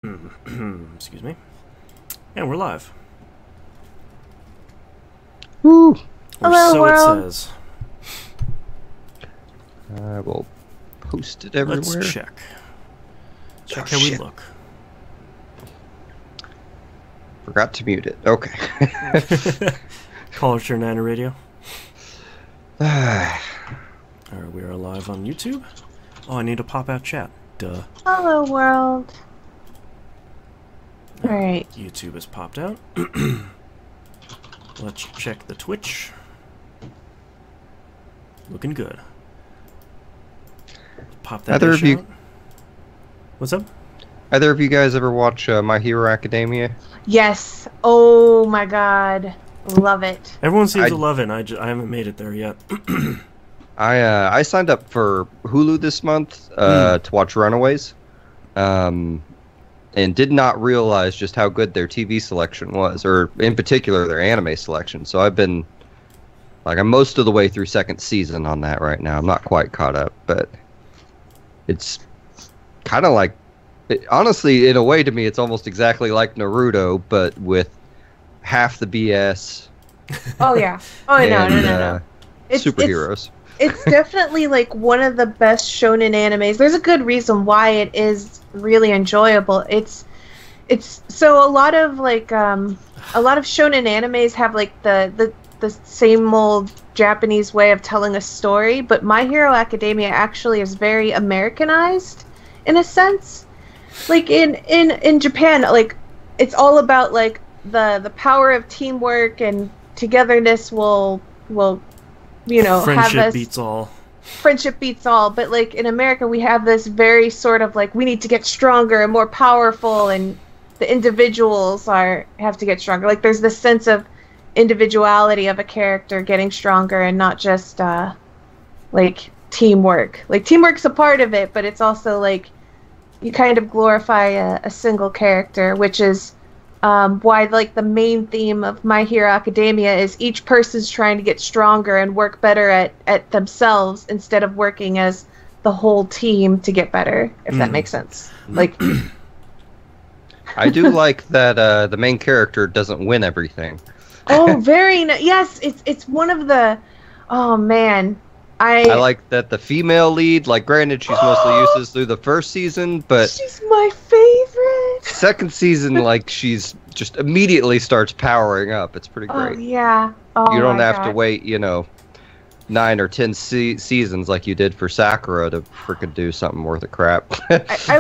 Excuse me. And we're live. Woo! Or Hello, so world. it says. I will post it everywhere. Let's check. Check how shit. we look. Forgot to mute it. Okay. College Niner Radio. Ah, Alright, we are live on YouTube. Oh, I need to pop out chat. Duh. Hello, world. Alright. YouTube has popped out. Let's check the Twitch. Looking good. Pop that Either dish of you- out. What's up? either of you guys ever watch My Hero Academia? Yes. Oh my god. Love it. Everyone seems I- to love it, and I haven't made it there yet. I signed up for Hulu this month to watch Runaways, and did not realize just how good their TV selection was, or in particular their anime selection. So I'm most of the way through second season on that right now. I'm not quite caught up, but it's kind of like, honestly, in a way to me, it's almost exactly like Naruto, but with half the BS. Oh yeah. Oh and, no. Superheroes. It's definitely like one of the best shonen animes. There's a good reason why it is really enjoyable. It's so a lot of shonen animes have like the same old Japanese way of telling a story, but My Hero Academia actually is very Americanized in a sense. Like in Japan, like it's all about like the power of teamwork and togetherness will have Friendship us beats all. friendship beats all, but like in America we have this very sort of like we need to get stronger and more powerful, and the individuals have to get stronger. Like there's this sense of individuality of a character getting stronger and not just like teamwork. Like teamwork's a part of it, but it's also like you kind of glorify a single character, which is why like the main theme of My Hero Academia is each person's trying to get stronger and work better at themselves instead of working as the whole team to get better, if that makes sense. Like I do like that the main character doesn't win everything. oh, very yes, it's one of the oh man. I like that the female lead, like granted she's mostly useless through the first season, but She's my favorite. second season, like she's just immediately starts powering up. It's pretty Oh great. yeah. Oh, You don't my have to God. wait, 9 or 10 seasons like you did for Sakura to freaking do something worth of crap. I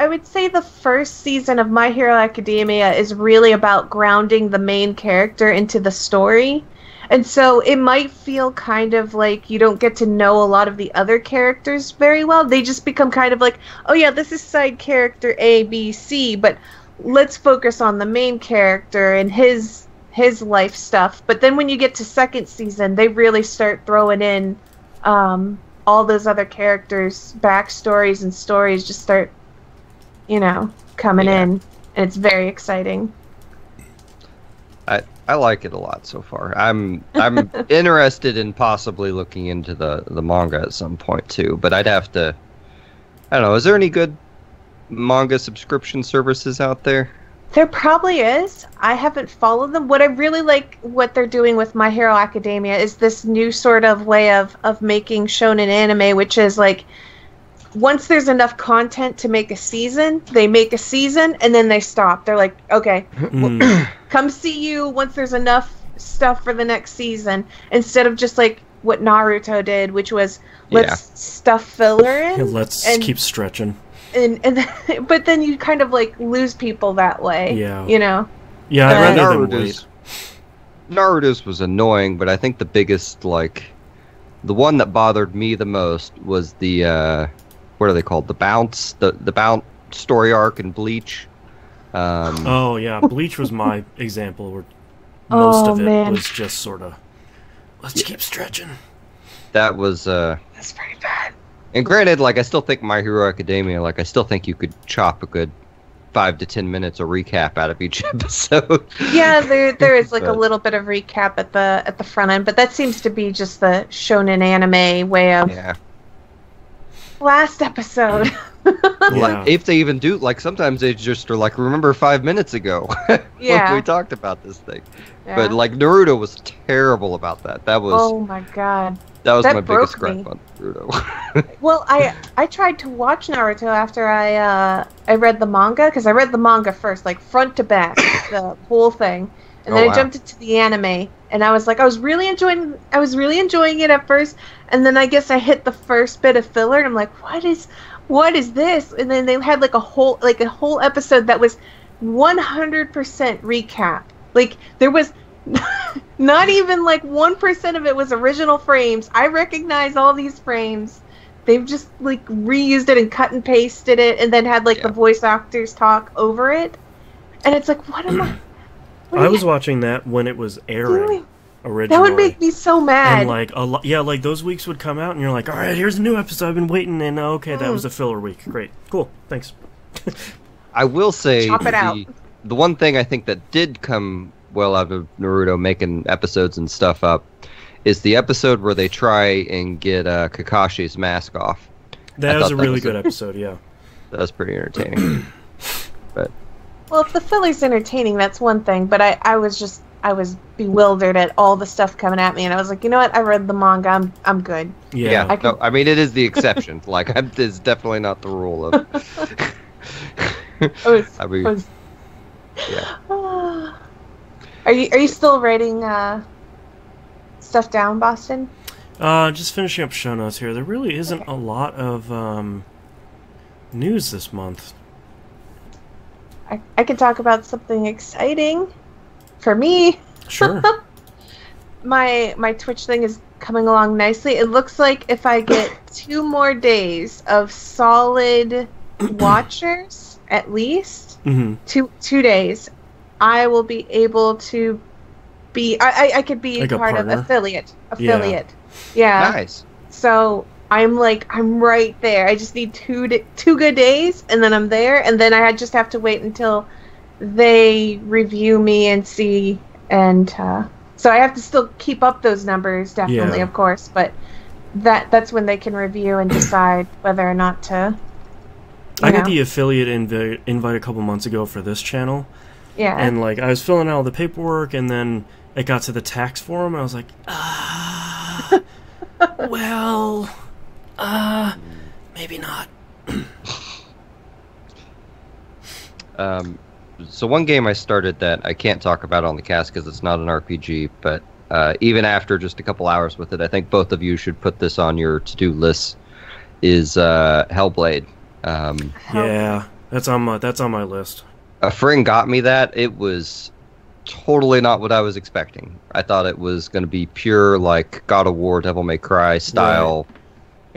would say the first season of My Hero Academia is really about grounding the main character into the story. And so it might feel kind of like you don't get to know a lot of the other characters very well. They just become kind of like, oh yeah, this is side character A, B, C, but let's focus on the main character and his life stuff. But then when you get to second season, they really start throwing in all those other characters' backstories and stories just start, coming in. And it's very exciting. I like it a lot so far. I'm interested in possibly looking into the manga at some point too, but I'd have to. I don't know. Is there any good manga subscription services out there? There probably is. I haven't followed them. What I really like what they're doing with My Hero Academia is this new sort of way of making shonen anime, which is like once there's enough content to make a season, they make a season and then they stop. They're like, okay, come see you once there's enough stuff for the next season, instead of just like what Naruto did, which was let's stuff filler in. Yeah, let's keep stretching. And but then you kind of like lose people that way. Yeah. Yeah, I'd rather than wait. Naruto's was annoying, but I think the biggest, the one that bothered me the most was the, what are they called? The Bounce? The Bounce story arc in Bleach. Oh, yeah. Bleach was my example where most of it was just sort of, let's keep stretching. That was, that's pretty bad. and granted, I still think My Hero Academia, I still think you could chop a good 5 to 10 minutes of recap out of each episode. Yeah, there is a little bit of recap at the front end, but that seems to be just the shonen anime way of Yeah. last episode. Like, if they even do, like, sometimes they just are like, remember 5 minutes ago when we talked about this thing. Yeah. But, like, Naruto was terrible about that. That was... Oh, my God. That was my biggest gripe on Naruto. Well, I tried to watch Naruto after I read the manga, because I read the manga first, like, front to back, the whole thing. And then I jumped into the anime, and I was like, I was really enjoying it at first, and then I guess I hit the first bit of filler, and I'm like, what is this? And then they had like a whole episode that was 100% recap. Like, there was not even like 1% of it was original frames. I recognize all these frames. They've just like reused it and cut and pasted it, and then had like the voice actors talk over it. And it's like, what am I? I was watching that when it was airing originally. That would make me so mad. And like like those weeks would come out, and you're like, all right, here's a new episode. I've been waiting, and okay, that was a filler week. Great, cool, thanks. I will say the one thing I think that did come well out of Naruto making episodes and stuff up is the episode where they try and get Kakashi's mask off. That was a really good episode. Yeah, that was pretty entertaining. But. Well, if the filler's entertaining, that's one thing, but I was bewildered at all the stuff coming at me, and I was like, you know what, I read the manga, I'm good. Yeah, I mean, it is the exception. Like, it's definitely not the rule of... Yeah. Are you still writing stuff down, Boston? Just finishing up show notes here. There really isn't a lot of news this month. I can talk about something exciting for me. Sure. My Twitch thing is coming along nicely. It looks like if I get 2 more days of solid watchers, at least, 2 days, I will be able to be... I could be like part of affiliate. Yeah. Nice. So... I'm right there. I just need 2 good days, and then I'm there, and then I just have to wait until they review me and see, and so I have to still keep up those numbers, definitely, of course, but that's when they can review and decide whether or not to. I got the affiliate invite a couple months ago for this channel, and like I was filling out all the paperwork, and then it got to the tax form, and I was like, well. Maybe not. So one game I started that I can't talk about on the cast because it's not an RPG, but even after just a couple hours with it, I think both of you should put this on your to-do list, is Hellblade. Yeah, that's on my list. A friend got me that. It was totally not what I was expecting. I thought it was going to be pure, like, God of War, Devil May Cry style. Right.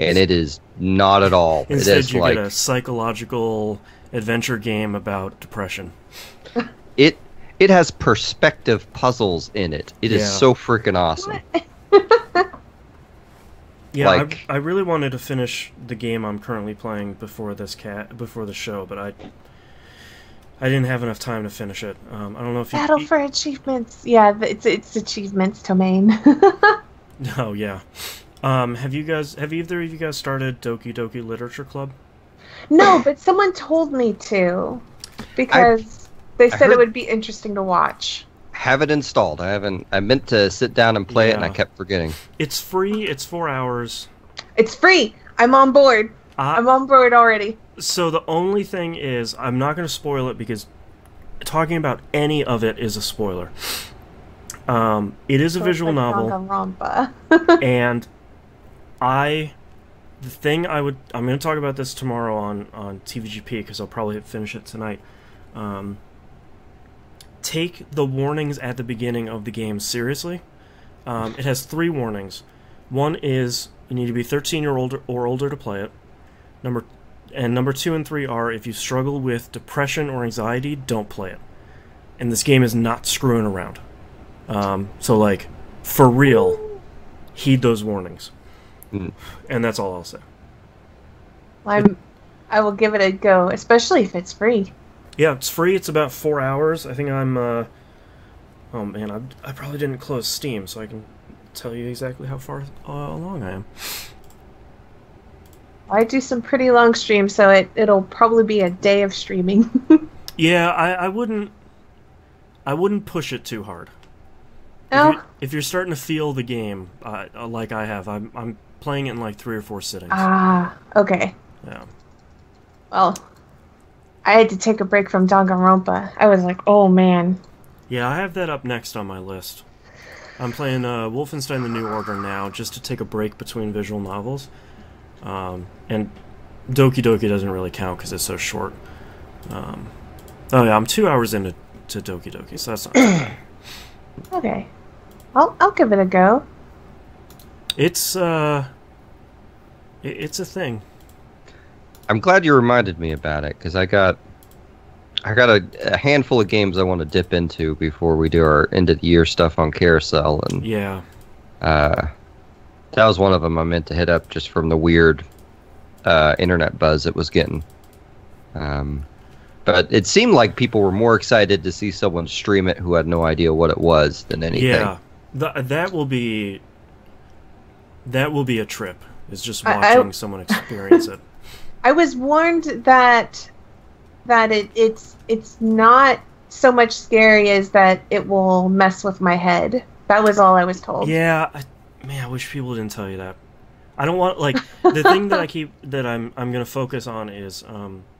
And it is not at all. Instead, it is you get a psychological adventure game about depression. It has perspective puzzles in it. It is so freaking awesome. Yeah, like, I really wanted to finish the game I'm currently playing before the show, but I didn't have enough time to finish it. I don't know if you... Battle for Achievements. Yeah, it's Achievements domain. Oh, yeah. Have either of you guys started Doki Doki Literature Club? No, but someone told me to, because they said it would be interesting to watch. Have it installed. I meant to sit down and play it, and I kept forgetting. It's free. It's 4 hours. It's free. I'm on board. I'm on board already. So the only thing is, I'm not going to spoil it because talking about any of it is a spoiler. It is a visual novel, Danganronpa. and I'm going to talk about this tomorrow on TVGP because I'll probably finish it tonight. Take the warnings at the beginning of the game seriously. It has 3 warnings. One is you need to be 13 or older to play it. Number 2 and 3 are if you struggle with depression or anxiety, don't play it. And this game is not screwing around. So like, for real, heed those warnings. And that's all I'll say. I will give it a go, especially if it's free. Yeah, it's free. It's about 4 hours. I think I'm... oh man, I probably didn't close Steam, so I can tell you exactly how far along I am. I do some pretty long streams, so it'll probably be a day of streaming. Yeah, I wouldn't push it too hard. No? If you're starting to feel the game, like I have, I'm playing it in like 3 or 4 sittings. Ah, okay. Yeah. Well, I had to take a break from Danganronpa. I was like, oh man. Yeah, I have that up next on my list. I'm playing Wolfenstein: The New Order now, just to take a break between visual novels. And Doki Doki doesn't really count because it's so short. Oh yeah, I'm 2 hours into Doki Doki, so that's not too bad. Okay. I'll give it a go. It's a thing. I'm glad you reminded me about it, because I got a handful of games I want to dip into before we do our end of the year stuff on Carousel, and Yeah. that was one of them I meant to hit up just from the weird internet buzz it was getting. But it seemed like people were more excited to see someone stream it who had no idea what it was than anything. Yeah. That will be a trip. It's just watching someone experience it. I was warned that it's not so much scary as that it will mess with my head. That was all I was told. Yeah, I wish people didn't tell you that. I don't want, like, the thing that I'm gonna focus on is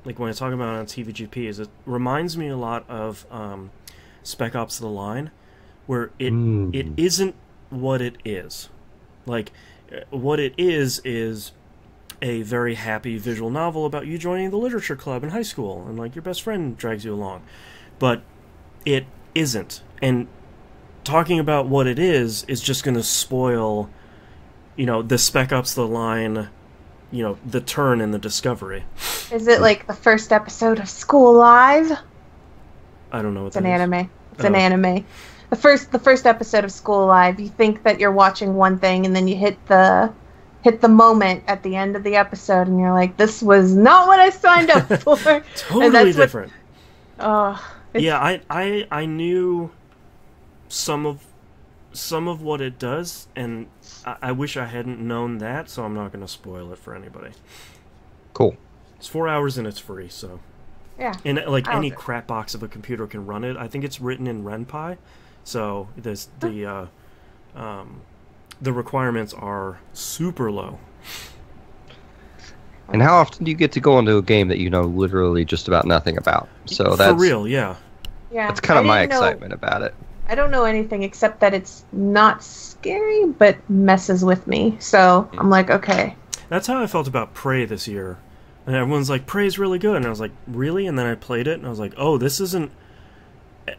like when I talk about it on TVGP is it reminds me a lot of Spec Ops: The Line, where it isn't what it is. Like, what it is a very happy visual novel about you joining the literature club in high school, and like your best friend drags you along. But it isn't. And talking about what it is just going to spoil, the Spec Ops: The Line, the turn in the discovery. Is it like the first episode of School Live? I don't know what that is. It's an anime. The first episode of School Live, you think that you're watching one thing, and then you hit the moment at the end of the episode, and you're like, this was not what I signed up for. Totally different. Yeah, I knew some of what it does, and I wish I hadn't known that, so I'm not going to spoil it for anybody. Cool. It's 4 hours and it's free, so... Yeah. And like any crap box of a computer can run it. I think it's written in RenPy, so there's the requirements are super low. And how often do you get to go into a game that you know literally just about nothing about? So that's for real, yeah. Yeah. That's kind of my excitement about it. I don't know anything except that it's not scary, but messes with me. So I'm like, okay. That's how I felt about Prey this year. And everyone's like, Prey's really good. And I was like, really? And then I played it, and I was like, oh, this isn't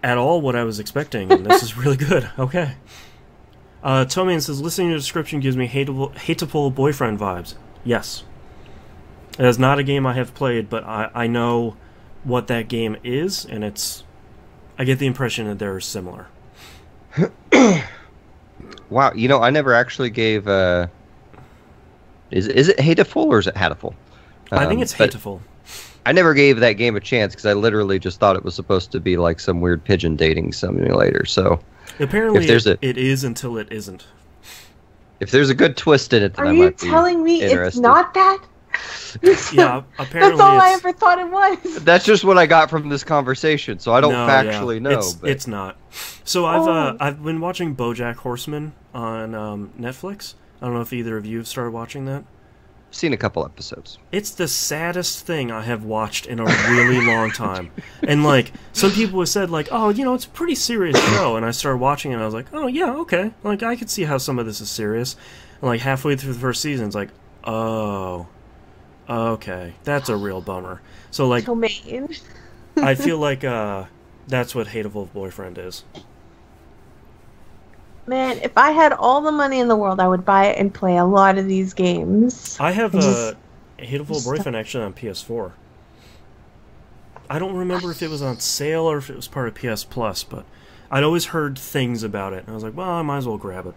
at all what I was expecting, and this is really good. Okay. Toman says, listening to the description gives me hateable boyfriend vibes. Yes. It is not a game I have played, but I know what that game is, and I get the impression that they're similar. Wow, I never actually gave... Is it hateful or is it hateful? I think it's hateful. I never gave that game a chance because I literally just thought it was supposed to be like some weird pigeon dating simulator, so... Apparently it is until it isn't. If there's a good twist in it, then I might be interested. Are you telling me it's not that? Yeah, apparently that's all I ever thought it was. That's just what I got from this conversation, so I don't factually know. It's not. So I've been watching BoJack Horseman on Netflix. I don't know if either of you have started watching that. I've seen a couple episodes. It's the saddest thing I have watched in a really long time. And like some people have said, like, oh, it's a pretty serious show. And I started watching it, and I was like, oh yeah, okay. Like I could see how some of this is serious. And like halfway through the first season, it's like, oh, okay, that's a real bummer. So like, I feel like that's what Hateful Boyfriend is. Man, if I had all the money in the world, I would buy it and play a lot of these games. I have a Hateful Boyfriend actually on PS4. I don't remember if it was on sale or if it was part of PS Plus, but I'd always heard things about it, and I was like, well, I might as well grab it.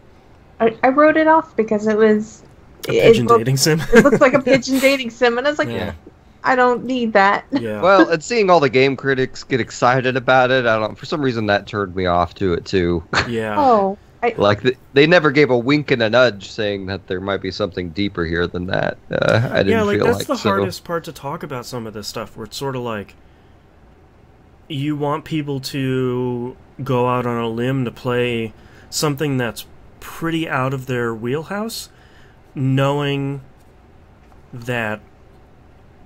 I wrote it off because it was... A pigeon dating sim? It looks like a pigeon dating sim, and I was like, yeah. I don't need that. Yeah. Well, and seeing all the game critics get excited about it, I don't know, for some reason that turned me off to it, too. Yeah. Oh. Like they never gave a wink and a nudge saying that there might be something deeper here than that. I didn't feel that's like the so. hardest part to talk about some of this stuff, where it's sort of like you want people to go out on a limb to play something that's pretty out of their wheelhouse, knowing that,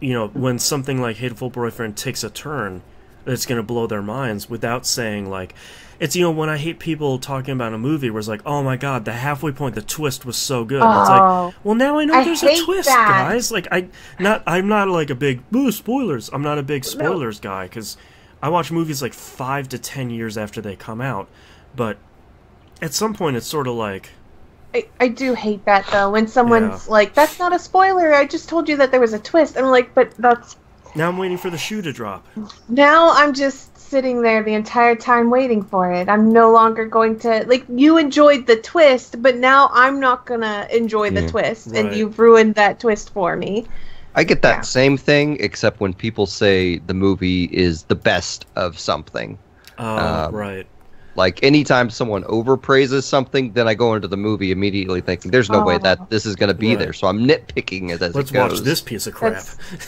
you know, when something like Hateful Boyfriend takes a turn, it's going to blow their minds, without saying, like, it's, you know, when I hate people talking about a movie where it's like, oh my god, the halfway point, the twist was so good. Oh, it's like, well, now I know there's a twist, that. guys. Like, I'm not like a big, ooh, spoilers. I'm not a big spoilers guy, because I watch movies like 5 to 10 years after they come out, but at some point it's sort of like... I do hate that, though, when someone's like, that's not a spoiler, I just told you that there was a twist. I'm like, but that's... Now I'm waiting for the shoe to drop. Now I'm just sitting there the entire time waiting for it. I'm no longer going to... Like, you enjoyed the twist, but now I'm not gonna enjoy the twist, and you've ruined that twist for me. I get that same thing, except when people say the movie is the best of something. Oh, right. Like, anytime someone overpraises something, then I go into the movie immediately thinking, there's no way that this is going to be there, so I'm nitpicking it as Let's it goes. watch this piece of crap.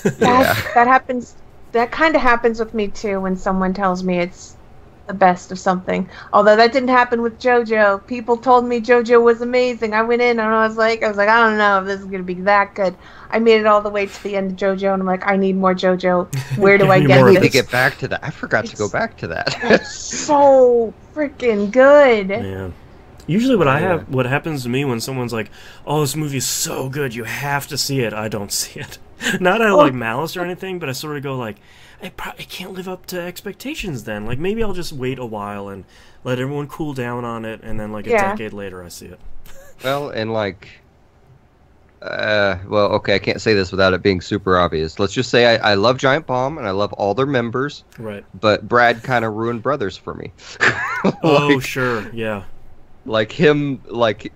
That happens. That kind of happens with me, too, when someone tells me it's the best of something. Although that didn't happen with JoJo. People told me JoJo was amazing. I went in and I was like, I don't know if this is going to be that good. I made it all the way to the end of JoJo, and I'm like, I need more JoJo. Where do I get I this? need to get back to that. I forgot to go back to that. It's so freaking good. Man. Usually what happens to me when someone's like, oh, this movie's so good, you have to see it, I don't see it. Not out of like malice or anything, but I sort of go like, I can't live up to expectations then. Like, maybe I'll just wait a while and let everyone cool down on it, and then like a decade later I see it. Well, and like... well, okay, I can't say this without it being super obvious. Let's just say I love Giant Bomb, and I love all their members. Right. But Brad kind of ruined Brothers for me. Oh, sure, yeah. Like, him, like,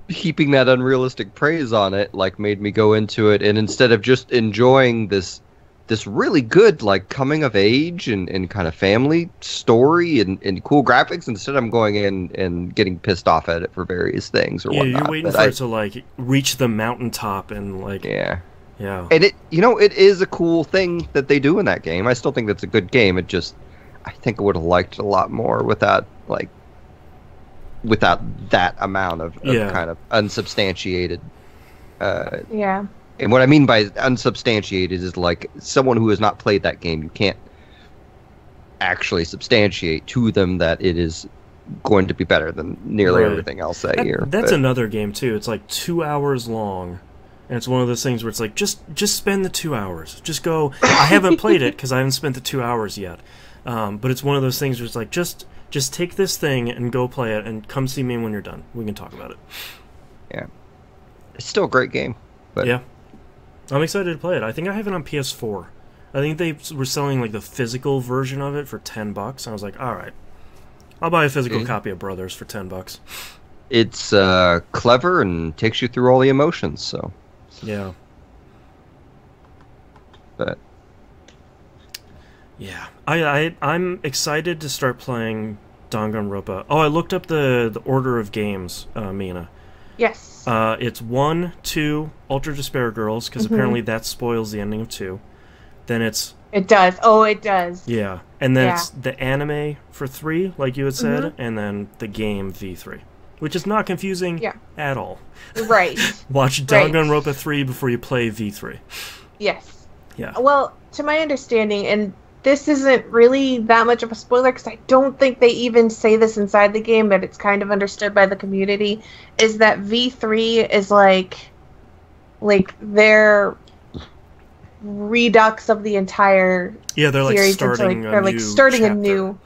heaping that unrealistic praise on it, like, made me go into it, and instead of just enjoying this really good, like, coming of age and kind of family story and cool graphics, instead I'm going in and getting pissed off at it for various things or whatnot. Yeah, you're waiting for it to, like, reach the mountaintop and, like... Yeah. And it is a cool thing that they do in that game. I still think that's a good game. It just... I think I would have liked it a lot more without that amount of kind of unsubstantiated... And what I mean by unsubstantiated is, like, someone who has not played that game, you can't actually substantiate to them that it is going to be better than nearly everything else that year. That's another game, too. It's like 2 hours long, and it's one of those things where it's like, just spend the 2 hours. Just go... I haven't played it, because I haven't spent the 2 hours yet. But it's one of those things where it's like, just take this thing and go play it, and come see me when you're done. We can talk about it. Yeah. It's still a great game. But yeah. I'm excited to play it. I think I have it on PS4. I think they were selling like the physical version of it for $10. I was like, all right, I'll buy a physical copy of Brothers for $10. It's clever and takes you through all the emotions. So yeah, but yeah, I'm excited to start playing Danganronpa. Oh, I looked up the order of games, Mina. Yes. It's 1, 2, Ultra Despair Girls, because apparently that spoils the ending of 2. Then it's... It does. Oh, it does. Yeah. And then it's the anime for 3, like you had said, and then the game V3. Which is not confusing at all. Right. Watch Danganronpa 3 before you play V3. Yes. Yeah. Well, to my understanding, and this isn't really that much of a spoiler because I don't think they even say this inside the game, but it's kind of understood by the community, is that V3 is like their redux of the entire they're like series. starting A new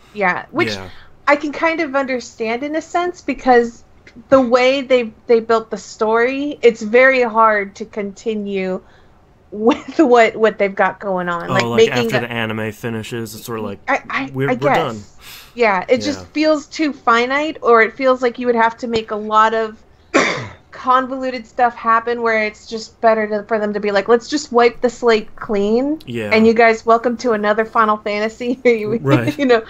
which I can kind of understand in a sense, because the way they built the story, it's very hard to continue with what they've got going on. Oh, like making after the anime finishes, it's sort of like, we're done. Yeah, it just feels too finite, or it feels like you would have to make a lot of convoluted stuff happen where it's just better for them to be like, let's just wipe the slate clean. Yeah. And you guys, welcome to another Final Fantasy. Right. You know.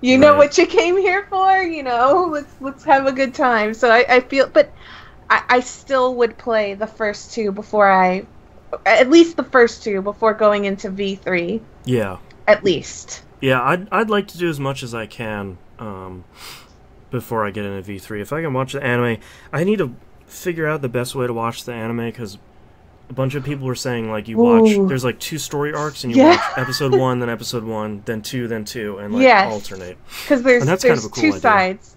You know Right. what you came here for. Let's have a good time. So I feel, but I still would play the first two at least the first two before going into V3. Yeah. At least. Yeah, I'd like to do as much as I can before I get into V3. If I can watch the anime, I need to figure out the best way to watch the anime, because a bunch of people were saying, like, you watch, there's like 2 story arcs, and you watch episode 1, then episode 1, then 2, and like alternate. Because there's kind of a cool 2 idea. sides.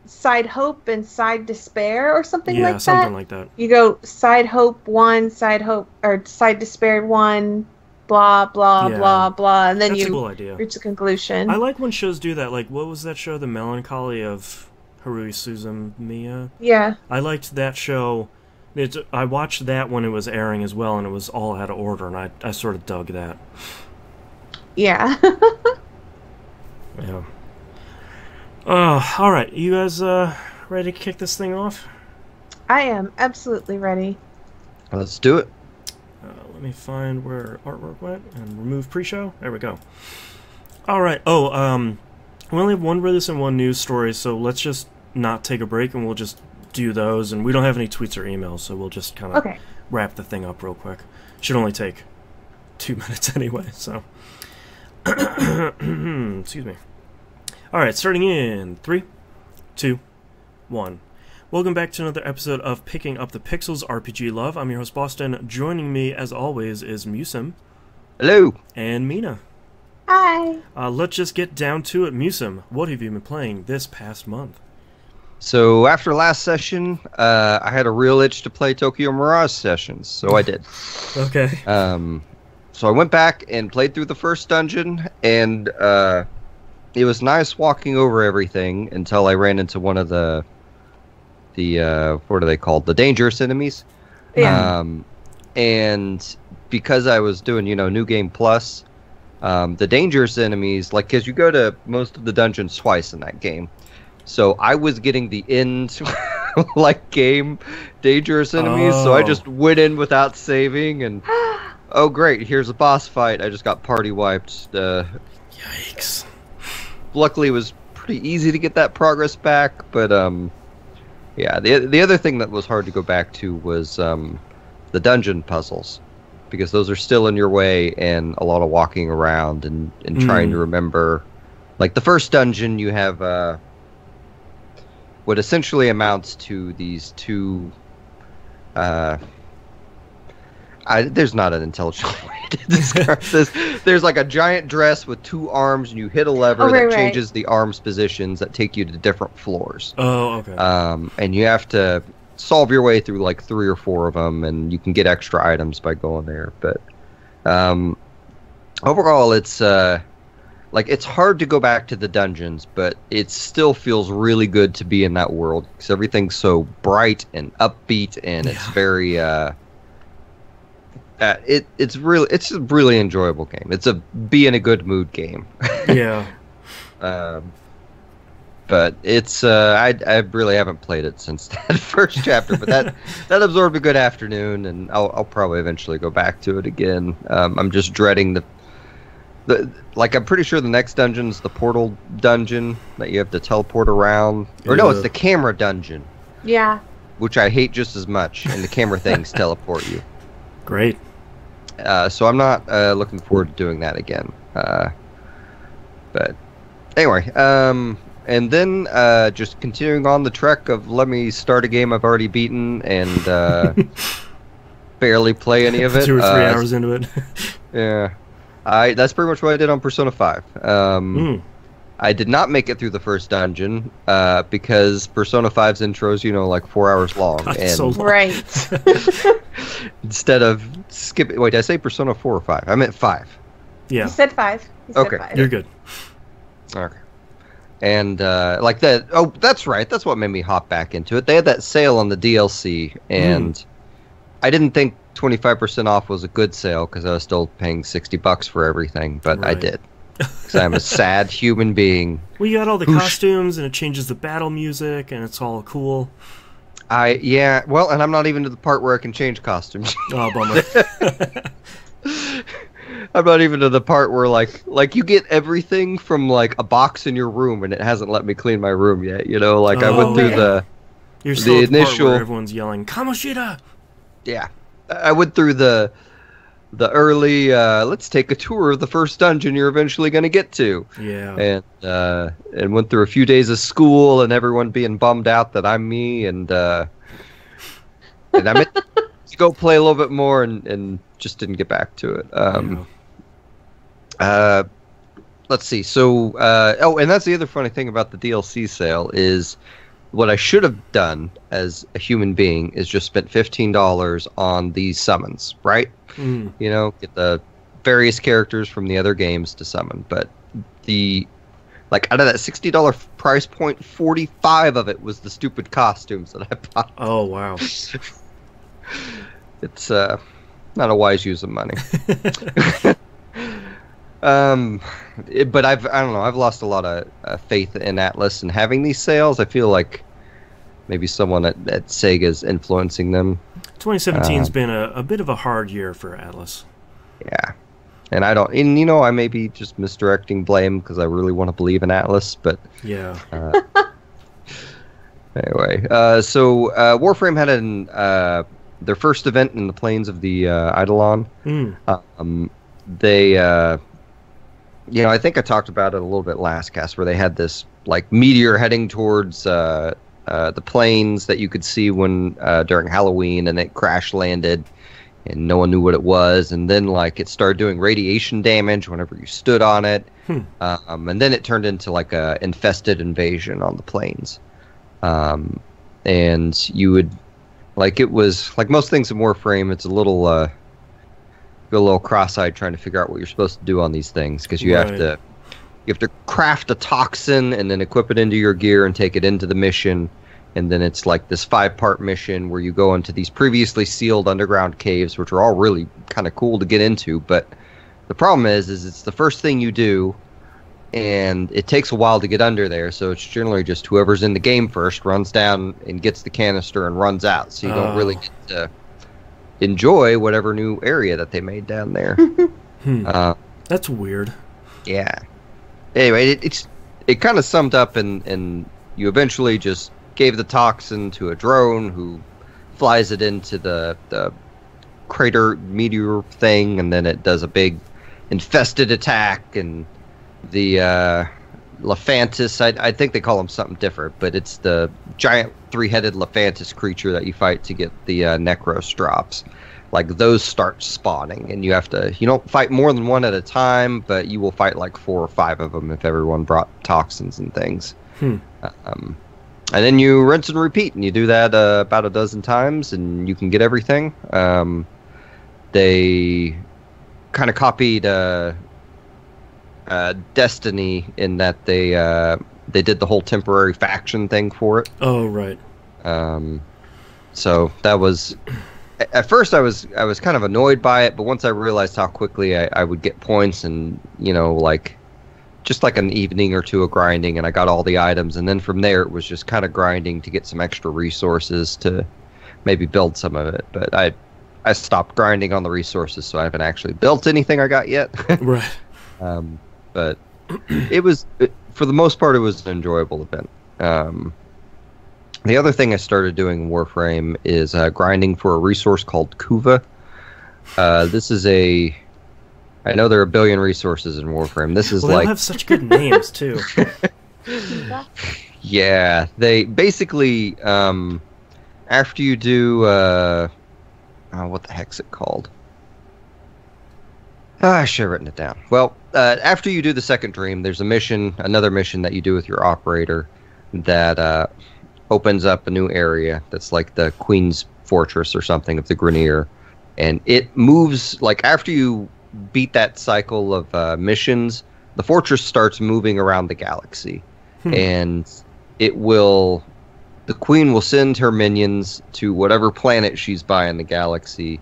Side Hope and Side Despair, or something like that. Yeah, something like that. You go Side Hope 1, Side Despair 1, blah, blah, blah, blah, and then That's a you cool idea. reach a conclusion. I like when shows do that. Like, what was that show, The Melancholy of Haruhi Suzumiya? Yeah. I liked that show. I watched that when it was airing as well, and it was all out of order, and I sort of dug that. Yeah. Yeah. All right. You guys ready to kick this thing off? I am absolutely ready. Let's do it. Let me find where artwork went and remove pre-show. There we go. All right. Oh, we only have one release and one news story, so let's just not take a break, and we'll just do those. And we don't have any tweets or emails, so we'll just kind of wrap the thing up real quick. Should only take 2 minutes anyway, so. Excuse me. All right, starting in 3, 2, 1. Welcome back to another episode of Picking Up the Pixels RPG Love. I'm your host, Boston. Joining me, as always, is Musim. Hello. And Mina. Hi. Let's just get down to it. Musim, what have you been playing this past month? So after last session, I had a real itch to play Tokyo Mirage Sessions, so I did. Okay. So I went back and played through the first dungeon, and it was nice walking over everything until I ran into one of the what are they called? The dangerous enemies. Yeah. And because I was doing, New Game Plus, the dangerous enemies, like, because you go to most of the dungeons twice in that game. So I was getting the end, like, game dangerous enemies, so I just went in without saving, and, oh great, here's a boss fight. I just got party wiped. Yikes. Luckily, it was pretty easy to get that progress back, but, yeah, the other thing that was hard to go back to was the dungeon puzzles, because those are still in your way, and a lot of walking around and trying to remember. Like, the first dungeon, you have what essentially amounts to these 2... there's not an intelligent way to describe this. There's like a giant dress with 2 arms, and you hit a lever that changes the arms positions that take you to different floors. Oh, okay. And you have to solve your way through like 3 or 4 of them, and you can get extra items by going there. But overall, it's like, it's hard to go back to the dungeons, but it still feels really good to be in that world, because everything's so bright and upbeat, and it's very it's a really enjoyable game. It's a be in a good mood game. Yeah. But it's I really haven't played it since that first chapter, but that absorbed a good afternoon, and I'll probably eventually go back to it again. I'm just dreading the I'm pretty sure the next dungeon is the portal dungeon that you have to teleport around. Or no, it's the camera dungeon. Yeah. Which I hate just as much, and the camera things teleport you. Great. So I'm not looking forward to doing that again. But anyway, and then just continuing on the trek of let me start a game I've already beaten and barely play any of it. 2 or 3 hours into it. Yeah. That's pretty much what I did on Persona 5. I did not make it through the first dungeon because Persona 5's intro's, like 4 hours long. And so long. Right. Instead of skipping... Wait, did I say Persona 4 or 5? I meant 5. Yeah. You said 5. Okay. 5. You're good. Okay. And like that... Oh, that's right. That's what made me hop back into it. They had that sale on the DLC, and I didn't think 25% off was a good sale because I was still paying $60 for everything, but I did. Because I'm a sad human being. Well, you got all the costumes, and it changes the battle music, and it's all cool. Yeah, well, and I'm not even to the part where I can change costumes. Oh, bummer. I'm not even to the part where like you get everything from like a box in your room, and it hasn't let me clean my room yet. You know, like I went through You're still the at the part initial. where everyone's yelling Kamoshida. Yeah, I went through the early. Let's take a tour of the first dungeon you're eventually going to get to. Yeah. And went through a few days of school, and everyone being bummed out that I'm me, and I meant to go play a little bit more, and just didn't get back to it. Let's see. So, and that's the other funny thing about the DLC sale is what I should have done as a human being is just spent $15 on these summons, right? Mm. You know, get the various characters from the other games to summon, but out of that $60 price point, 45 of it was the stupid costumes that I bought. Oh wow. It's not a wise use of money. But I don't know. I've lost a lot of faith in Atlas, and having these sales, I feel like maybe someone at Sega's influencing them. 2017's been a bit of a hard year for Atlas. Yeah, and I may be just misdirecting blame because I really want to believe in Atlas, but yeah. Anyway, so Warframe had their first event in the plains of the Eidolon. They, I think I talked about it a little bit last cast, where they had this like meteor heading towards the plains that you could see when during Halloween, and it crash landed, and no one knew what it was, and then like it started doing radiation damage whenever you stood on it, and then it turned into like a infested invasion on the plains, and you would. Like, it was, like most things in Warframe, it's a little, go a little cross-eyed trying to figure out what you're supposed to do on these things, because you have to craft a toxin and then equip it into your gear and take it into the mission, and then it's like this 5-part mission where you go into these previously sealed underground caves, which are all really kind of cool to get into, but the problem is it's the first thing you do, and it takes a while to get under there, so it's generally just whoever's in the game first runs down and gets the canister and runs out, so you don't really get to enjoy whatever new area that they made down there. That's weird. Yeah. Anyway, it kind of summed up, and you eventually just gave the toxin to a drone who flies it into the crater meteor thing, and then it does a big infested attack, and the Lephantis, I think they call them something different, but it's the giant 3-headed Lephantis creature that you fight to get the Necros drops. Like, those start spawning, and you don't fight more than one at a time, but you will fight like 4 or 5 of them if everyone brought toxins and things. And then you rinse and repeat, and you do that about a dozen times, and you can get everything. They kind of copied Destiny in that they did the whole temporary faction thing for it. Oh, right. So that was, at first I was kind of annoyed by it, but once I realized how quickly I would get points, and like just like an evening or two of grinding, and I got all the items, and then from there it was just kind of grinding to get some extra resources to maybe build some of it. But I stopped grinding on the resources, so I haven't actually built anything I got yet. Right. But for the most part, it was an enjoyable event. The other thing I started doing in Warframe is grinding for a resource called Kuva. This is I know there are a billion resources in Warframe. This is they have such good names, too. Yeah, they basically, after you do, what the heck's it called? I should have written it down. Well, after you do the second dream, there's another mission that you do with your operator that opens up a new area that's like the Queen's Fortress or something of the Grenier. And it moves, like after you beat that cycle of missions, the fortress starts moving around the galaxy. And the Queen will send her minions to whatever planet she's by in the galaxy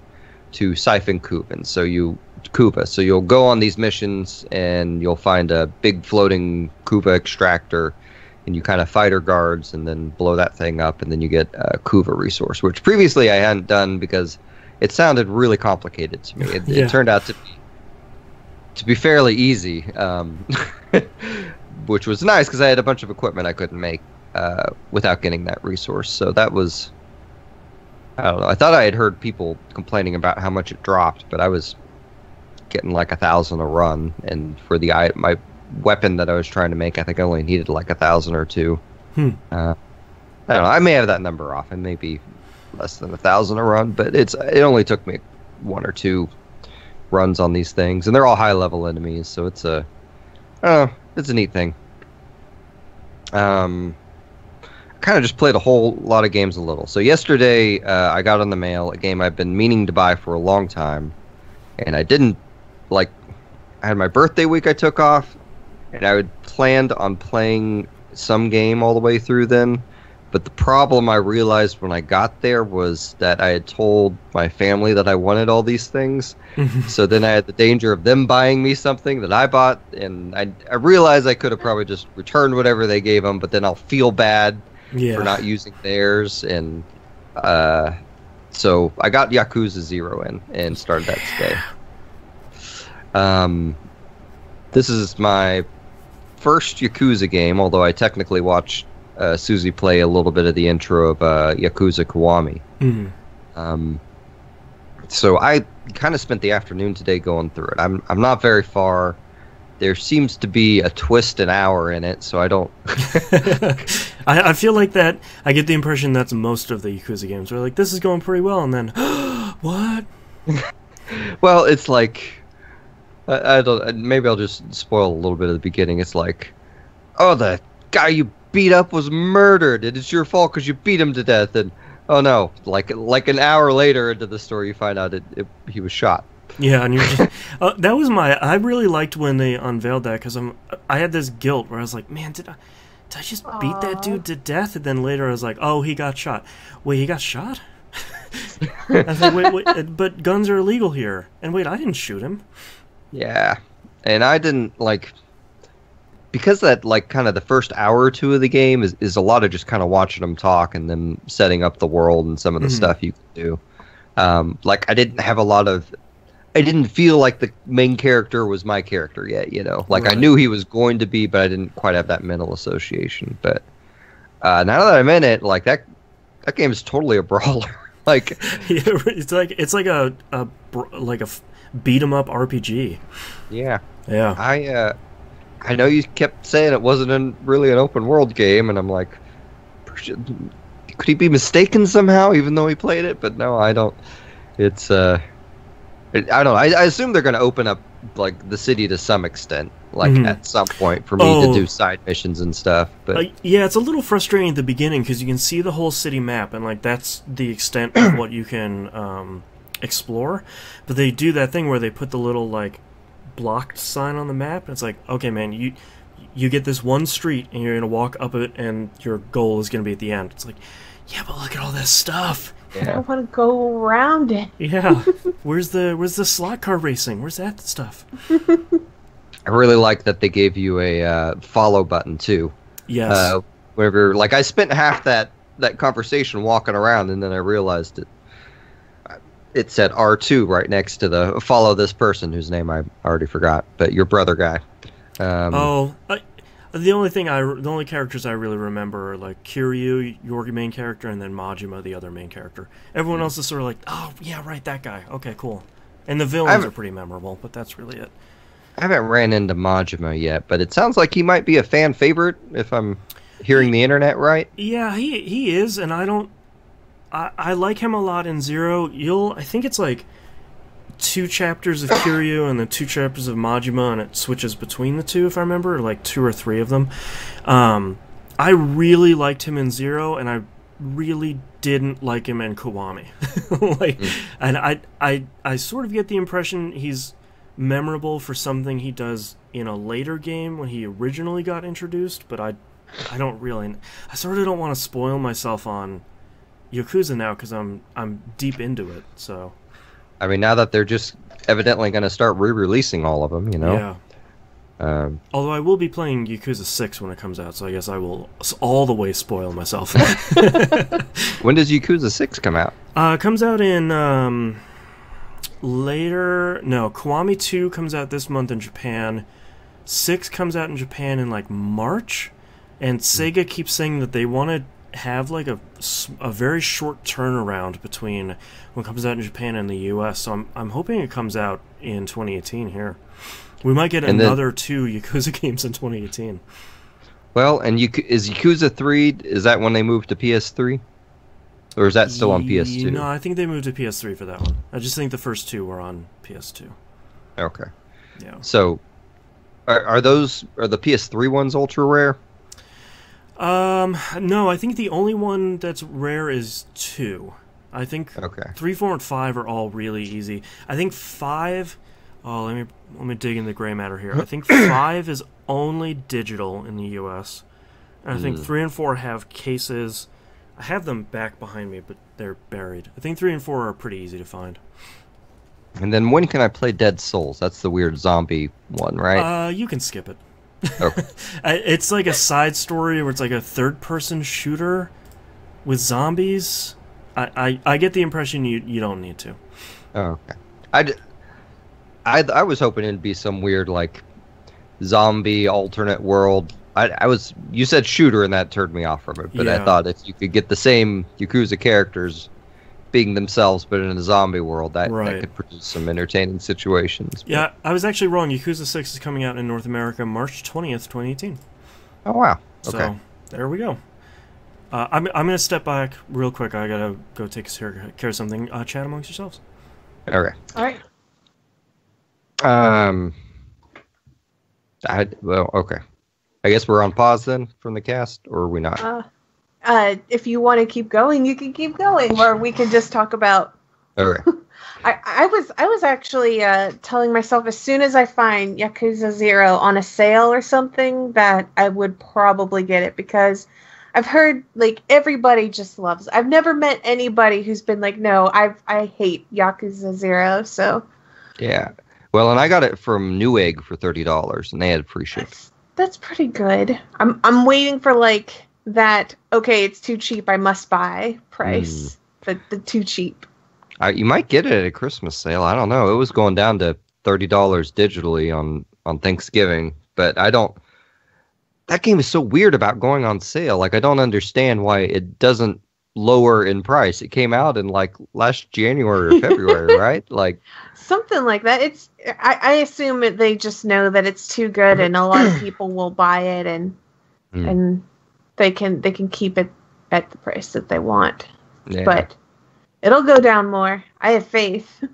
to siphon Kuva. So you'll go on these missions, and you'll find a big floating Kuva extractor, and you kind of fight her guards, and then blow that thing up, and then you get a Kuva resource, which previously I hadn't done because it sounded really complicated to me. It turned out to be to be fairly easy, which was nice because I had a bunch of equipment I couldn't make without getting that resource. So that was, I don't know. I thought I had heard people complaining about how much it dropped, but I was getting like 1,000 a run, and for my weapon that I was trying to make, I think I only needed like 1,000 or 2. I don't know. I may have that number off. It may be less than 1,000 a run, but it only took me 1 or 2 runs on these things, and they're all high level enemies, so it's a neat thing. Kind of just played a whole lot of games a little. So yesterday I got in the mail a game I've been meaning to buy for a long time, and I didn't, I had my birthday week I took off, and I had planned on playing some game all the way through then. But the problem I realized when I got there was that I had told my family that I wanted all these things. So then I had the danger of them buying me something that I bought, and I realized I could have probably just returned whatever they gave them, but then I'll feel bad for not using theirs. And so I got Yakuza 0 in and started that today. This is my first Yakuza game, although I technically watched Susie play a little bit of the intro of Yakuza Kiwami. So I kind of spent the afternoon today going through it. I'm not very far. There seems to be a twist an hour in it, so I don't... I feel like that... I get the impression that's most of the Yakuza games. We're like, this is going pretty well, and then... what? Well, it's like... I don't... Maybe I'll just spoil a little bit of the beginning. It's like, oh, the guy you beat up was murdered, and it's your fault because you beat him to death, and oh no, like an hour later into the story you find out he was shot. Yeah, and you're just that was I really liked when they unveiled that, because I had this guilt where I was like, man, did I just beat that dude to death? And then later I was like, oh, he got shot. Wait, he got shot? I was like, wait, but guns are illegal here, and wait, I didn't shoot him. Yeah, and I didn't because that kind of the first hour or two of the game is a lot of just kind of watching them talk and them setting up the world and some of the stuff you can do. I didn't have I didn't feel like the main character was my character yet, Right. I knew he was going to be, but I didn't quite have that mental association. But now that I'm in it, that game is totally a brawler. It's like a beat 'em up RPG. Yeah. Yeah. I know you kept saying it wasn't really an open world game, and I'm like, could he be mistaken somehow, even though he played it? But no, I don't. It's I don't know. I assume they're going to open up the city to some extent, at some point for me to do side missions and stuff. But yeah, it's a little frustrating at the beginning because you can see the whole city map, and that's the extent of what you can explore. But they do that thing where they put the little blocked sign on the map, and it's like, okay, man, you get this one street and you're gonna walk up it and your goal is gonna be at the end. It's like, yeah, but look at all this stuff. Yeah. I want to go around it. Yeah. Where's the slot car racing? Where's that stuff? I really like that they gave you a follow button too. Yes. Whenever I spent half that conversation walking around, and then I realized it said R2 right next to the follow this person whose name I already forgot, but your brother guy. The only characters I really remember are Kiryu, your main character, and then Majima, the other main character. Everyone else is sort of like, oh yeah, right, that guy. Okay, cool. And the villains are pretty memorable, but that's really it. I haven't ran into Majima yet, but it sounds like he might be a fan favorite if I'm hearing the internet right. Yeah, he is, and I like him a lot in Zero. I think it's 2 chapters of Kiryu and then 2 chapters of Majima, and it switches between the two, if I remember, or 2 or 3 of them. I really liked him in Zero, and I really didn't like him in Kiwami. And I sort of get the impression he's memorable for something he does in a later game when he originally got introduced, but I sort of don't want to spoil myself on Yakuza now because I'm deep into it. So, I mean, now that they're just evidently going to start re-releasing all of them, Yeah. Although I will be playing Yakuza 6 when it comes out, so I guess I will all the way spoil myself. When does Yakuza 6 come out? It comes out in later. No, Kiwami 2 comes out this month in Japan. 6 comes out in Japan in like March, and Sega keeps saying that they want to have like a very short turnaround between when it comes out in Japan and the US. So I'm hoping it comes out in 2018 here. We might get another 2 Yakuza games in 2018. Well, and is Yakuza 3, is that when they moved to PS3? Or is that still on PS2? No, I think they moved to PS3 for that one. I just think the first 2 were on PS2. Okay. Yeah. So, are the PS3 ones ultra rare? No, I think the only one that's rare is 2. I think 3, 4, and 5 are all really easy. I think 5... Oh, let me dig in the gray matter here. I think 5 is only digital in the US. And I think 3 and 4 have cases. I have them back behind me, but they're buried. I think 3 and 4 are pretty easy to find. And then when can I play Dead Souls? That's the weird zombie one, right? You can skip it. Okay. It's like a side story where it's like a third-person shooter with zombies. I get the impression you don't need to. Oh, okay. I was hoping it'd be some weird like zombie alternate world. You said shooter and that turned me off from it, but I thought if you could get the same Yakuza characters being themselves but in a zombie world, that could produce some entertaining situations. But... Yeah, I was actually wrong. Yakuza 6 is coming out in North America March 20th, 2018. Oh wow. Okay. So there we go. I'm gonna step back real quick. I gotta go take care of something. Chat amongst yourselves. Okay. All right. Okay. I guess we're on pause then from the cast, or are we not? If you want to keep going, you can keep going, or we can just talk about. Okay. I was actually telling myself as soon as I find Yakuza 0 on a sale or something that I would probably get it, because I've heard like everybody just loves it. I've never met anybody who's been like, no, I hate Yakuza 0. So. Yeah. Well, and I got it from Newegg for $30, and they had free shipping. That's pretty good. I'm waiting for like that. Okay, it's too cheap. I must buy price. The too cheap. You might get it at a Christmas sale. I don't know. It was going down to $30 digitally on Thanksgiving, but I don't. That game is so weird about going on sale. Like I don't understand why it doesn't lower in price. It came out in like last January or February, right? Like something like that. I assume they just know that it's too good and a lot of people will buy it and they can keep it at the price that they want. Yeah. But it'll go down more. I have faith.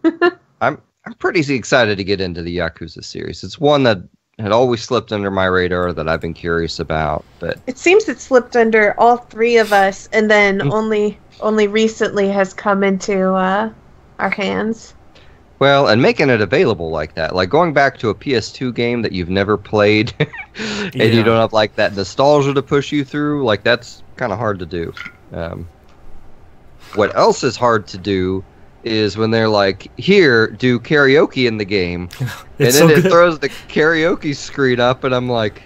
I'm pretty excited to get into the Yakuza series. It's one that had always slipped under my radar that I've been curious about, but it seems it slipped under all three of us, and then only recently has come into our hands. Well, and making it available like that, like going back to a PS2 game that you've never played, and you don't have like that nostalgia to push you through, like that's kind of hard to do. What else is hard to do is when they're like, here, do karaoke in the game, and then it throws the karaoke screen up, and I'm like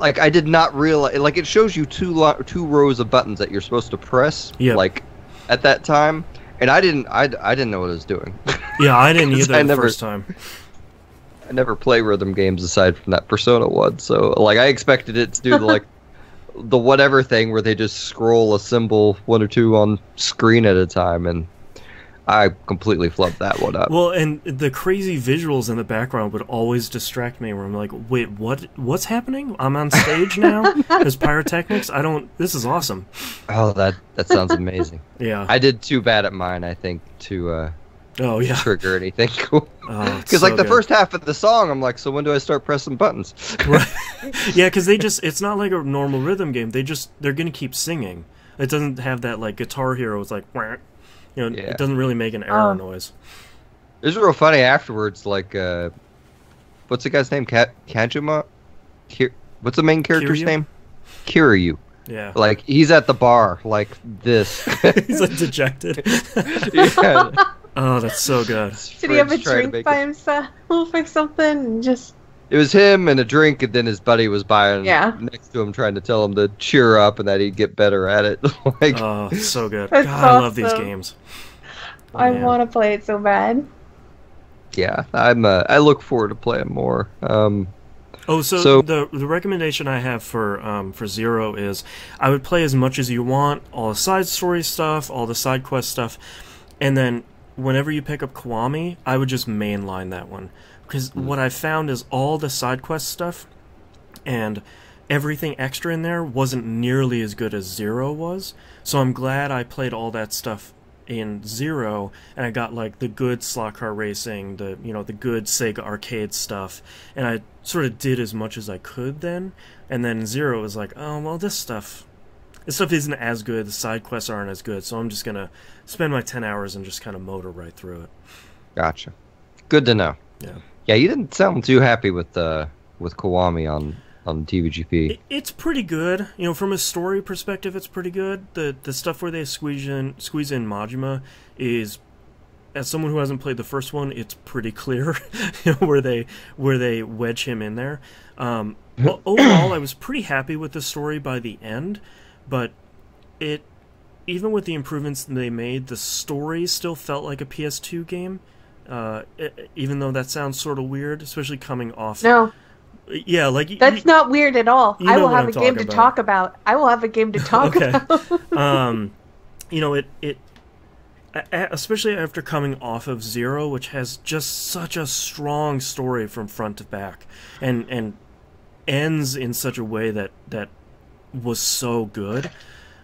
I did not realize, like it shows you two rows of buttons that you're supposed to press, like at that time, and I didn't know what I was doing. Yeah, I didn't either the first time. I never play rhythm games aside from that Persona one, so like I expected it to do the whatever thing where they just scroll a symbol one or two on screen at a time, and I completely flubbed that one up. Well, and the crazy visuals in the background would always distract me, where I'm like, wait, what's happening? I'm on stage now? There's pyrotechnics? This is awesome. Oh, that sounds amazing. Yeah. I did too bad at mine, I think, to trigger anything cool. Because the first half of the song, I'm like, so when do I start pressing buttons? Right. Yeah, because it's not like a normal rhythm game. They're going to keep singing. It doesn't have that, like, Guitar Hero. It's like, it doesn't really make an error noise. It was real funny afterwards, like, what's the guy's name? Kajima? What's the main character's name? Kiryu. Yeah. Like, he's at the bar, like this. He's, like, dejected. Yeah. Oh, that's so good. Did he have a drink by himself or something? And just... It was him and a drink, and then his buddy was buying next to him, trying to tell him to cheer up and that he'd get better at it. Oh, so good. God, I love these games. I want to play it so bad. Yeah, I look forward to playing more. So the recommendation I have for Zero is I would play as much as you want, all the side story stuff, all the side quest stuff, and then whenever you pick up Kiwami, I would just mainline that one. Because what I found is all the side quest stuff and everything extra in there wasn't nearly as good as Zero was. So I'm glad I played all that stuff in Zero, and I got like the good slot car racing, the good Sega arcade stuff, and I sort of did as much as I could then. And then Zero was like, oh well, this stuff isn't as good. The side quests aren't as good, so I'm just gonna spend my 10 hours and just kind of motor right through it. Gotcha. Good to know. Yeah. You didn't sound too happy with Kiwami on TVGP. It's pretty good. From a story perspective, it's pretty good. The stuff where they squeeze in Majima is, as someone who hasn't played the first one, it's pretty clear where they wedge him in there. Overall, I was pretty happy with the story by the end, but even with the improvements they made, the story still felt like a PS2 game. Even though that sounds sort of weird, especially coming off. No. Yeah, like that's not weird at all. I will have a game to talk about. I will have a game to talk about. It especially after coming off of Zero, which has just such a strong story from front to back, and ends in such a way that was so good.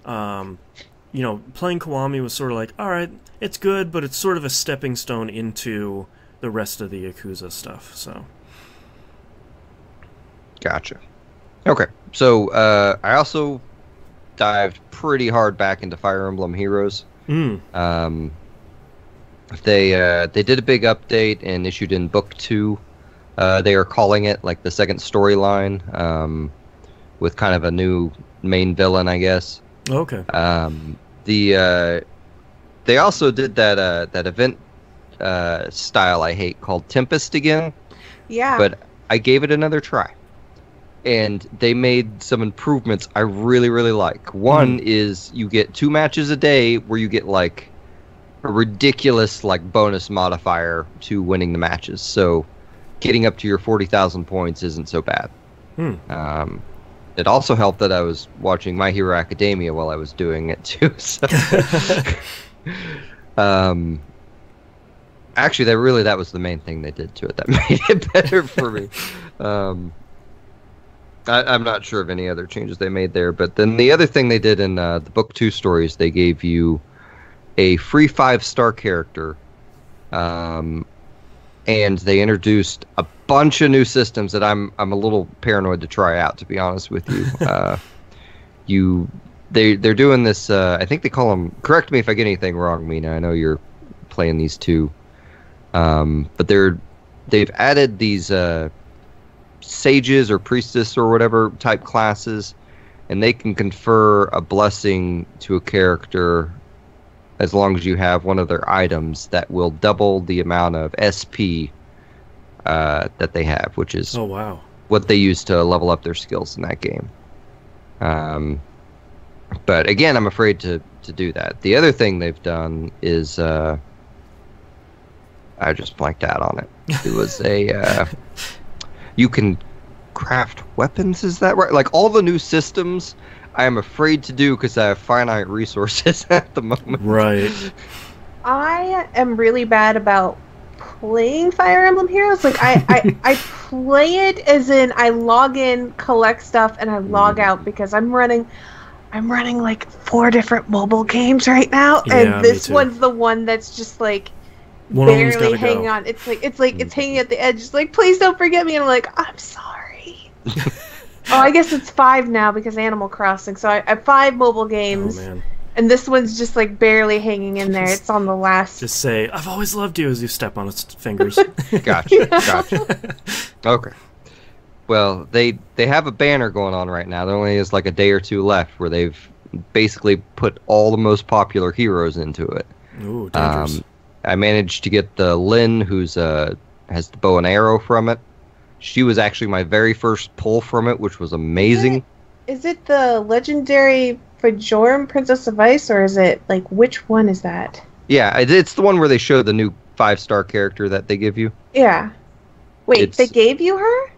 Playing Kiwami was sort of like, all right, it's good, but it's sort of a stepping stone into the rest of the Yakuza stuff. So. Gotcha. Okay, so I also dived pretty hard back into Fire Emblem Heroes. They did a big update and issued in Book 2. They are calling it like the second storyline, with kind of a new main villain, I guess. Okay. They also did that event style I hate called Tempest again. Yeah. But I gave it another try. And they made some improvements I really, really like. One is you get 2 matches a day where you get like a ridiculous like bonus modifier to winning the matches. So getting up to your 40,000 points isn't so bad. It also helped that I was watching My Hero Academia while I was doing it too. So actually, that was the main thing they did to it that made it better for me. I'm not sure of any other changes they made there, but then the other thing they did in the Book 2 stories, they gave you a free 5-star character, and they introduced a bunch of new systems that I'm a little paranoid to try out, to be honest with you. They're doing this. I think they call them. Correct me if I get anything wrong, Mina. I know you're playing these too, but they've added these. Sages or priestess or whatever type classes, and they can confer a blessing to a character as long as you have one of their items that will double the amount of SP that they have, which is what they use to level up their skills in that game. But again, I'm afraid to do that. The other thing they've done is I just blanked out on it. It was a you can craft weapons, is that right? Like, all the new systems, I am afraid to do because I have finite resources at the moment. Right. I am really bad about playing Fire Emblem Heroes. Like, I play it as in I log in, collect stuff, and I log out because I'm running like 4 different mobile games right now, and this one's the one that's just like barely hanging on. It's hanging at the edge. It's like, please don't forget me. And I'm like, I'm sorry. I guess it's 5 now because Animal Crossing. So I have 5 mobile games. Oh, man. And this one's just like barely hanging in there. It's on the last. Just say, I've always loved you as you step on its fingers. Gotcha. Okay. Well, they have a banner going on right now. There only is like a day or 2 left where they've basically put all the most popular heroes into it. Ooh, dangerous. I managed to get the Lynn, who's has the bow and arrow from it. She was actually my very first pull from it, which was amazing. Is it the legendary Fajorum Princess of Ice, or is it like which one is that? Yeah, it's the one where they show the new 5-star character that they give you. Yeah. Wait, they gave you her?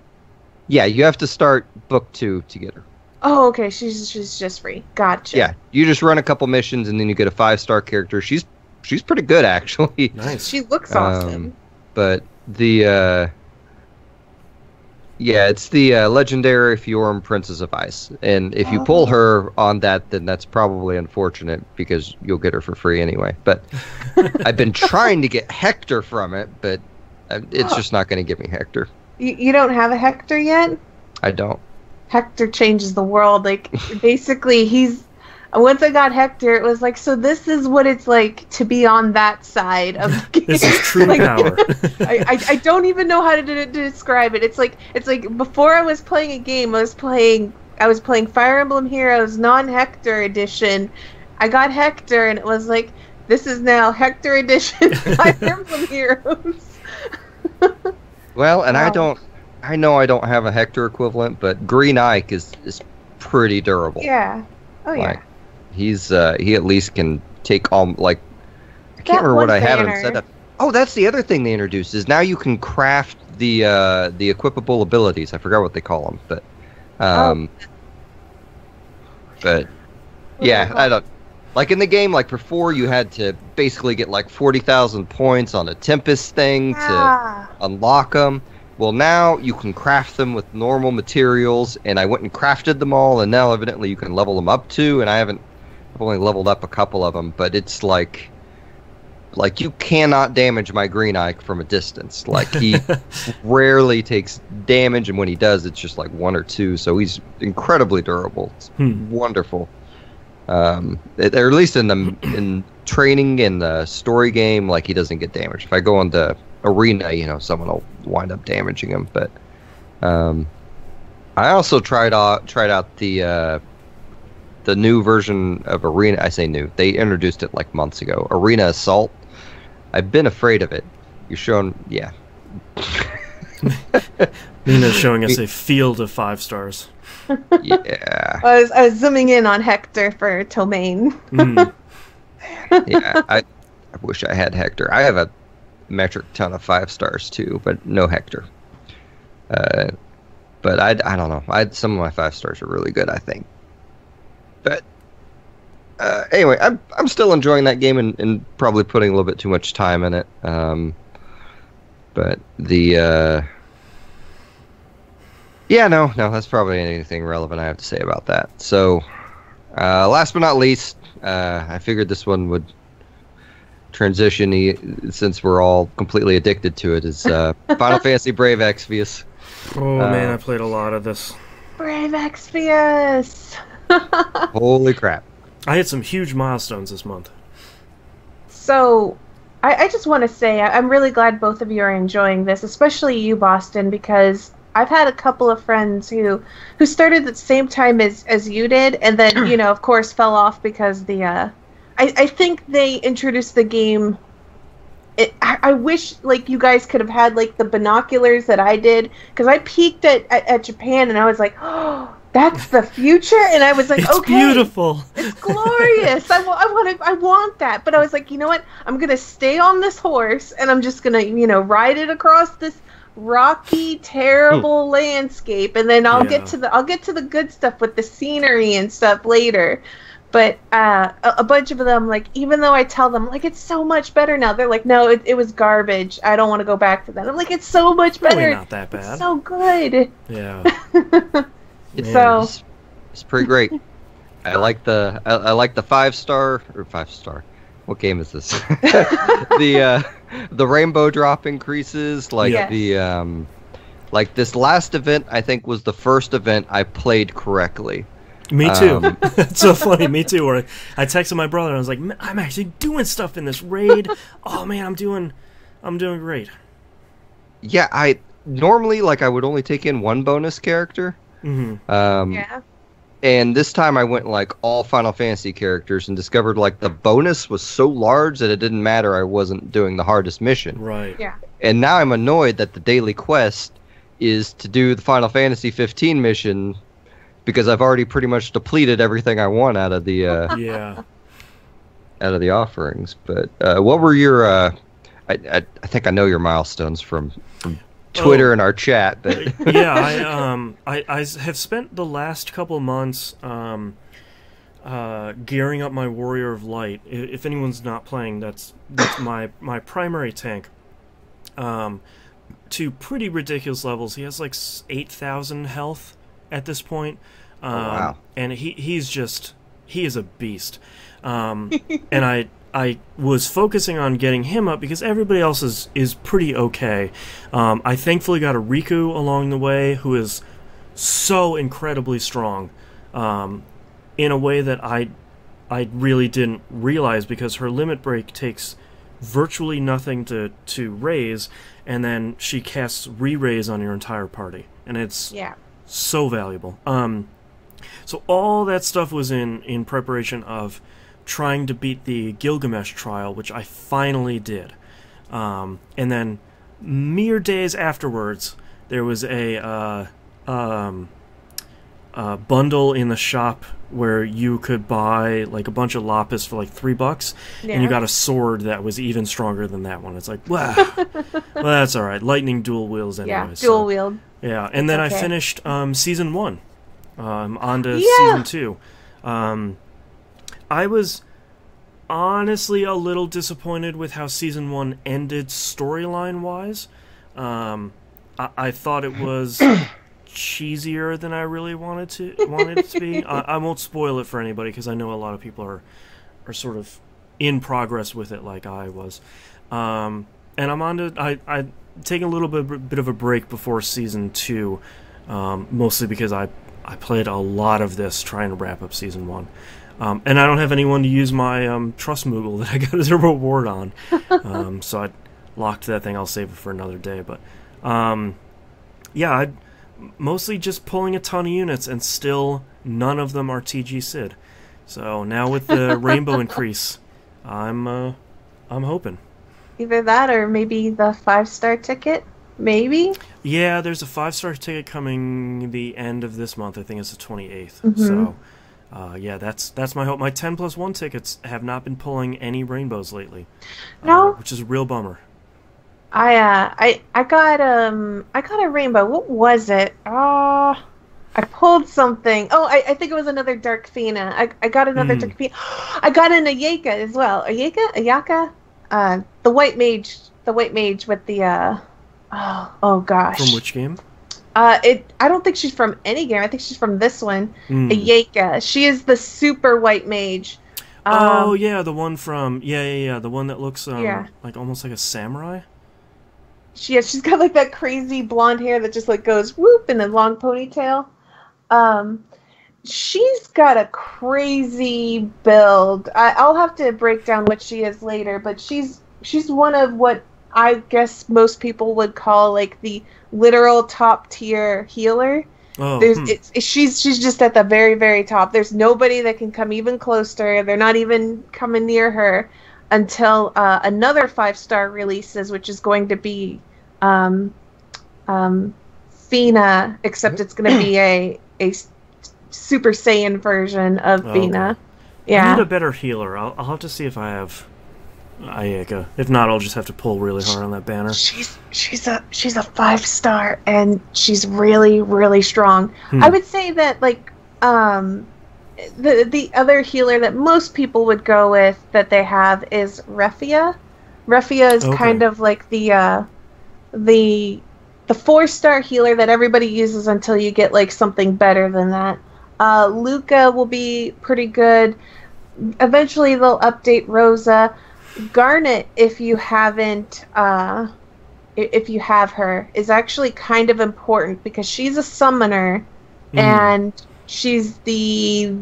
Yeah, you have to start book 2 to get her. Oh, okay. She's just free. Gotcha. Yeah, you just run a couple missions and then you get a 5-star character. She's pretty good, actually. Nice. She looks awesome. But the it's the legendary Fiorum Princess of Ice, and if you pull her on that, then that's probably unfortunate because you'll get her for free anyway. But I've been trying to get Hector from it, but it's just not going to give me Hector. You don't have a Hector yet? I don't. Hector changes the world. Like, basically, once I got Hector, it was like, so this is what it's like to be on that side of the game. This is true power. I don't even know how to describe it. It's like before I was playing a game, I was playing Fire Emblem Heroes non-Hector edition. I got Hector, and it was like, this is now Hector edition Fire Emblem Heroes. Well, and wow. I know I don't have a Hector equivalent, but Green Ike is pretty durable. Yeah. Oh yeah. Like, he at least can take all, like, I can't remember what I have him set up. Oh, that's the other thing they introduced, is now you can craft the equipable abilities. I forgot what they call them, but yeah, I don't. Like in the game, like before, you had to basically get like 40,000 points on a Tempest thing to unlock them. Well, now you can craft them with normal materials, and I went and crafted them all, and now evidently you can level them up too. And I've only leveled up a couple of them, but it's like you cannot damage my Green Ike from a distance. Like, he rarely takes damage, and when he does, it's just like 1 or 2. So he's incredibly durable. It's wonderful. Or at least in training in the story game, like, he doesn't get damaged. If I go into arena, someone will wind up damaging him. But I also tried out the new version of Arena. I say new. They introduced it like months ago. Arena Assault. I've been afraid of it. You're showing, yeah. Nina's showing us a field of 5 stars. Yeah. I was zooming in on Hector for Tomaine. Yeah, I wish I had Hector. I have a metric ton of 5 stars too, but no Hector. But I don't know. Some of my 5 stars are really good, I think. But anyway, I'm still enjoying that game and probably putting a little bit too much time in it. But the no, that's probably anything relevant I have to say about that. So, last but not least, I figured this one would transition, since we're all completely addicted to it, is Final Fantasy Brave Exvius. Oh man, I played a lot of this. Brave Exvius! Holy crap. I had some huge milestones this month. So, I just want to say, I'm really glad both of you are enjoying this, especially you, Boston, because I've had a couple of friends who started at the same time as you did, and then, of course, fell off because I think they introduced the game. I wish, like, you guys could have had, like, the binoculars that I did, because I peeked at Japan, and I was like, oh, that's the future? And I was like, it's okay. Beautiful. It's glorious. I want that. But I was like, you know what? I'm going to stay on this horse, and I'm just going to, ride it across this rocky, terrible landscape, and then I'll get to the good stuff with the scenery and stuff later. But a bunch of them, like, even though I tell them, like, it's so much better now, they're like, no, it was garbage. I don't want to go back to that. I'm like, it's so much better. Really not that bad. It's so good. Yeah. It's pretty great. I like the 5-star or 5-star. What game is this? The rainbow drop increases, like like this last event, I think, was the first event I played correctly. Me too. It's so funny. Me too. Where I texted my brother and I was like, I'm actually doing stuff in this raid. Oh man, I'm doing great. Yeah, I normally, like, I would only take in 1 bonus character. Yeah. And this time I went, like, all Final Fantasy characters and discovered, like, the bonus was so large that it didn't matter I wasn't doing the hardest mission. Right. Yeah. And now I'm annoyed that the daily quest is to do the Final Fantasy 15 mission, because I've already pretty much depleted everything I want out of the out of the offerings. But what were your I think I know your milestones from Twitter and our chat, but yeah, I have spent the last couple months gearing up my Warrior of Light. If anyone's not playing, that's my primary tank. To pretty ridiculous levels. He has like 8,000 health at this point. Wow. And he is a beast. And I was focusing on getting him up because everybody else is pretty okay. I thankfully got a Riku along the way who is so incredibly strong, in a way that I really didn't realize, because her limit break takes virtually nothing to raise, and then she casts re-raise on your entire party, and it's so valuable. So all that stuff was in preparation of trying to beat the Gilgamesh trial, which I finally did. And then mere days afterwards, there was a bundle in the shop where you could buy like a bunch of lapis for like $3, and you got a sword that was even stronger than that one. It's like, wow, well, that's all right. Lightning dual wields anyway. Yeah, dual wield. Yeah, and then I finished season 1. On to season 2. I was honestly a little disappointed with how season 1 ended storyline-wise. I thought it was cheesier than I really wanted it to be. I won't spoil it for anybody because I know a lot of people are sort of in progress with it like I was. And I'm on to I taking a little bit of a break before season 2, mostly because I played a lot of this trying to wrap up season 1. And I don't have anyone to use my Trust Moogle that I got as a reward on. So I locked that thing. I'll save it for another day. But yeah, I mostly just pulling a ton of units, and still none of them are TG Sid. So now with the rainbow increase, I'm hoping. Either that or maybe the 5-star ticket. Maybe? Yeah, there's a 5-star ticket coming the end of this month. I think it's the 28th. Mm-hmm. So, yeah, that's my hope. My 10+1 tickets have not been pulling any rainbows lately. No? Which is a real bummer. I got a rainbow. What was it? I pulled something. Oh, I think it was another Dark Fina. I got another Dark Fina. I got an Ayaka as well. Ayaka? The white mage with the oh gosh. From which game? I don't think she's from any game. I think she's from this one. Ayaka. She is the super white mage. Oh yeah, the one from the one that looks like almost like a samurai. She's got like that crazy blonde hair that just like goes whoop in a long ponytail. She's got a crazy build. I'll have to break down what she is later, but she's one of what I guess most people would call like the literal top tier healer. Oh, she's just at the very, very top. There's nobody that can come even close to her. They're not even coming near her until another 5-star releases, which is going to be Fina, except it's going to be a Super Saiyan version of Fina. Okay. Yeah. I need a better healer. I'll have to see if I have Ayaka. If not, I'll just have to pull really hard on that banner. She's a 5-star, and she's really, really strong. I would say that like the other healer that most people would go with that they have is Refia. Refia is kind of like the 4-star healer that everybody uses until you get like something better than that. Luca will be pretty good. Eventually they'll update Rosa. Garnet, if you haven't, if you have her, is actually kind of important because she's a summoner, and she's I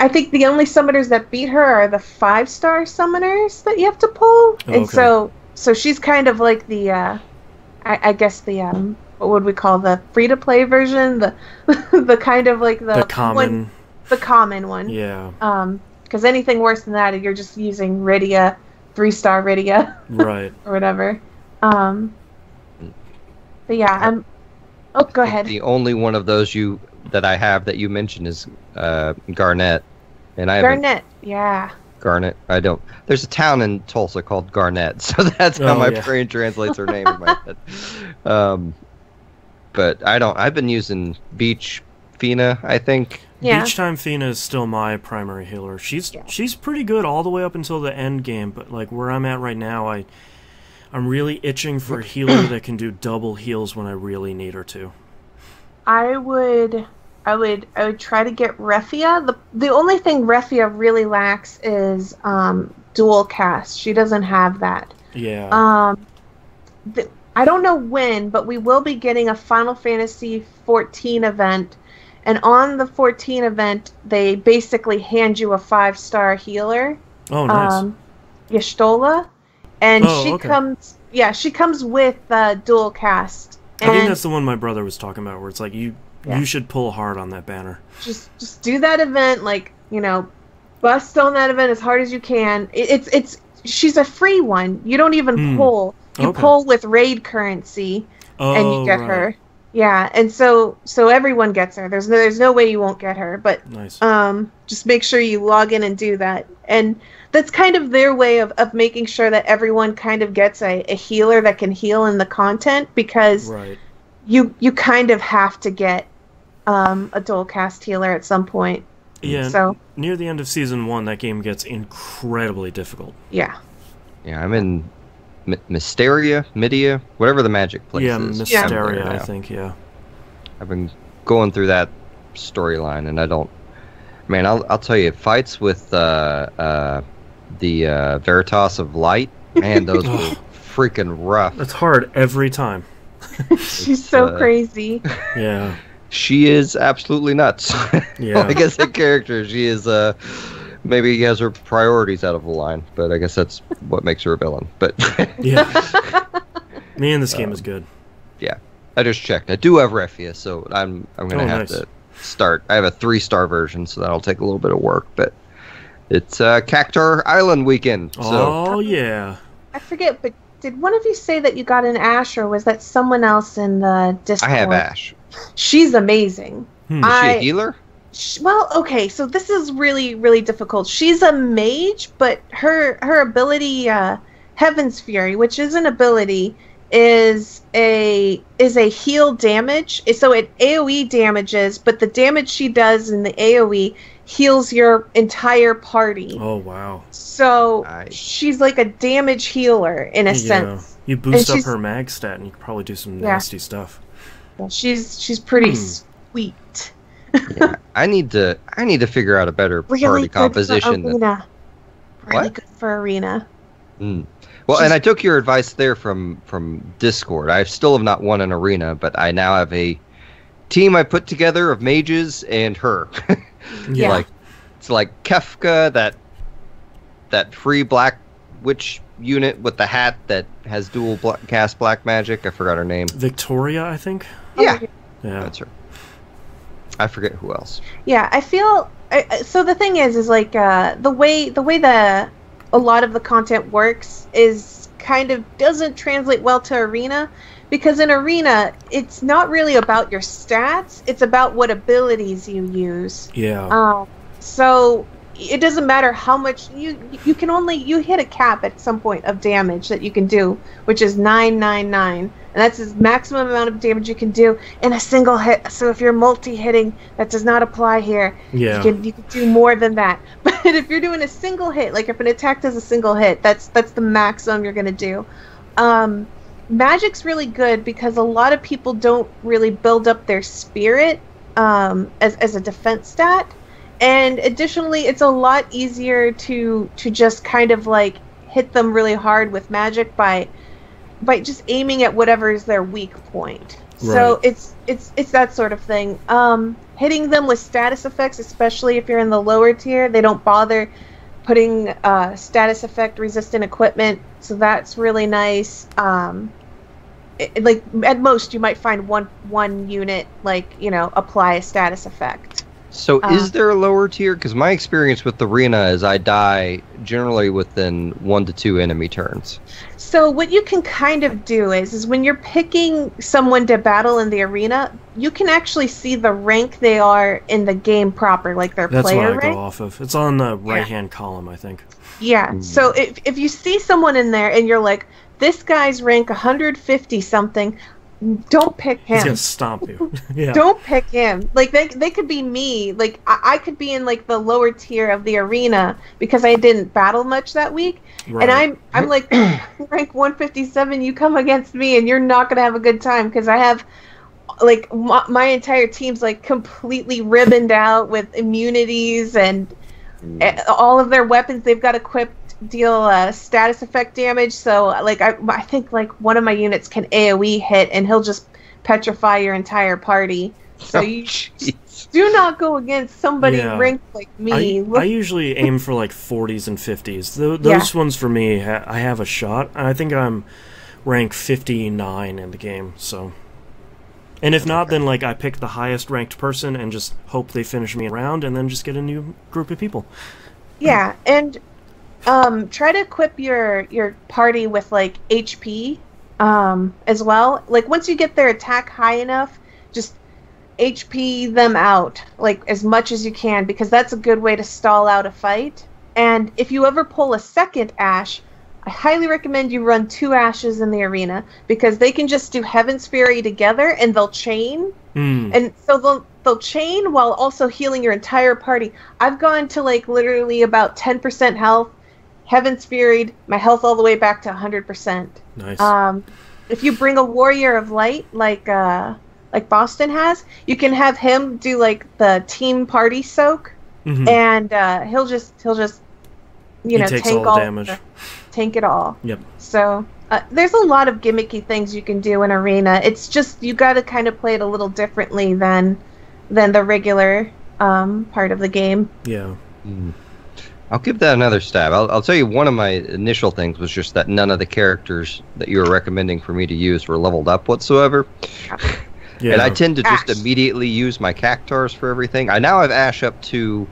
think the only summoners that beat her are the 5-star summoners that you have to pull, and so she's kind of like the, I guess the what would we call the free-to-play version, the kind of like the common one, yeah. Because anything worse than that, you're just using Rydia, 3-star Rydia, right, or whatever. But yeah, go ahead. The only one of those that I have that you mentioned is Garnet, and I Garnet, yeah. Garnet. I don't. There's a town in Tulsa called Garnett, so that's how my brain translates her name in my head. But I don't. I've been using Beach Fina, I think. Yeah. Beach Time Fina is still my primary healer. She's pretty good all the way up until the end game, but like where I'm at right now, I'm really itching for a healer that can do double heals when I really need her to. I would try to get Refia. The only thing Refia really lacks is dual cast. She doesn't have that. Yeah. I don't know when, but we will be getting a Final Fantasy 14 event, and on the 14 event, they basically hand you a 5-star healer. Oh, nice. Y'shtola, and okay. she comes with dual cast. I think that's the one my brother was talking about, where it's like you should pull hard on that banner. Just do that event, like, you know, bust on that event as hard as you can. She's a free one. You don't even pull. You pull with raid currency, and you get her. Yeah, and so everyone gets her. There's no way you won't get her. But nice. Just make sure you log in and do that. And that's kind of their way of making sure that everyone kind of gets a healer that can heal in the content, because you kind of have to get a dual cast healer at some point. Yeah. So near the end of Season 1, that game gets incredibly difficult. Yeah. Yeah, I'm in Mydia, whatever the magic place is. Yeah, Mysteria, I think, yeah. I've been going through that storyline, and I don't... Man, I'll tell you, fights with the Veritas of Light, man, those were freaking rough. It's hard every time. She's so crazy. Yeah. She is absolutely nuts. Yeah. Like as a character, she is... Maybe he has her priorities out of the line, but I guess that's what makes her a villain. But yeah, man, this game is good. Yeah, I just checked. I do have Refia, so I'm gonna have to start. I have a 3-star version, so that'll take a little bit of work. But it's Cactar Island weekend. So. Oh yeah. I forget, but did one of you say that you got an Ash, or was that someone else in the Discord? I have Ash. She's amazing. Is she a healer? Well, okay, so this is really, really difficult. She's a mage, but her ability, Heaven's Fury, which is an ability, is a heal damage. So it AoE damages, but the damage she does in the AoE heals your entire party. Oh, wow. So she's like a damage healer in a sense. You boost up her mag stat, and you can probably do some nasty stuff. Yeah, she's pretty sweet. Yeah, I need to figure out a better party composition. Really good for arena. Well, and I took your advice there from Discord. I still have not won an arena, but I now have a team I put together of mages and her. Yeah. It's like Kefka, that free black witch unit with the hat that has dual cast black magic. I forgot her name. Victoria, I think. Yeah, that's her. I forget who else. Yeah, I feel so. The thing is like the way a lot of the content works is kind of doesn't translate well to arena, because in arena it's not really about your stats; it's about what abilities you use. Yeah. So it doesn't matter how much you hit a cap at some point of damage that you can do, which is 999. And that's the maximum amount of damage you can do in a single hit. So if you're multi-hitting, that does not apply here. Yeah. You can do more than that. But if you're doing a single hit, like if an attack does a single hit, that's the maximum you're going to do. Magic's really good because a lot of people don't really build up their spirit as a defense stat. And additionally, it's a lot easier to just kind of like hit them really hard with magic by just aiming at whatever is their weak point. Right. So it's that sort of thing. Hitting them with status effects, especially if you're in the lower tier, they don't bother putting status effect resistant equipment, so that's really nice. Like at most you might find one unit, like, you know, apply a status effect. So is there a lower tier? Because my experience with the arena is I die generally within 1 to 2 enemy turns. So what you can kind of do is when you're picking someone to battle in the arena, you can actually see the rank they are in the game proper, like their player rank. That's what I go off of. It's on the right-hand column, I think. Yeah, so if you see someone in there and you're like, this guy's rank 150-something, don't pick him. He's gonna stomp you. Yeah. Don't pick him. Like they could be me. Like I could be in like the lower tier of the arena because I didn't battle much that week, and I'm like rank 157. You come against me and you're not gonna have a good time because I have like my entire team's like completely ribboned out with immunities and all of their weapons they've got equipped deal status effect damage, so like I think like one of my units can AoE hit and he'll just petrify your entire party. So you do not go against somebody ranked like me. I usually aim for like 40s and 50s. Those ones for me, I have a shot. I think I'm rank 59 in the game, so. And if not, then like I pick the highest ranked person and just hope they finish me around and then just get a new group of people. Yeah, and try to equip your party with like HP as well. Like once you get their attack high enough, just HP them out like as much as you can, because that's a good way to stall out a fight. And if you ever pull a second Ashe, I highly recommend you run 2 Ashes in the arena, because they can just do Heaven's Fury together and they'll chain. And so they'll chain while also healing your entire party. I've gone to like literally about 10% health, Heaven's Furied, my health all the way back to 100%. Nice. If you bring a Warrior of Light like Boston has, you can have him do like the team party soak, and he'll just tank all damage. Tank it all. Yep. So there's a lot of gimmicky things you can do in Arena. It's just you got to kind of play it a little differently than the regular part of the game. Yeah. I'll give that another stab. I'll tell you, one of my initial things was just that none of the characters that you were recommending for me to use were leveled up whatsoever. Yeah. And I tend to just immediately use my Cactars for everything. I now have Ashe up to,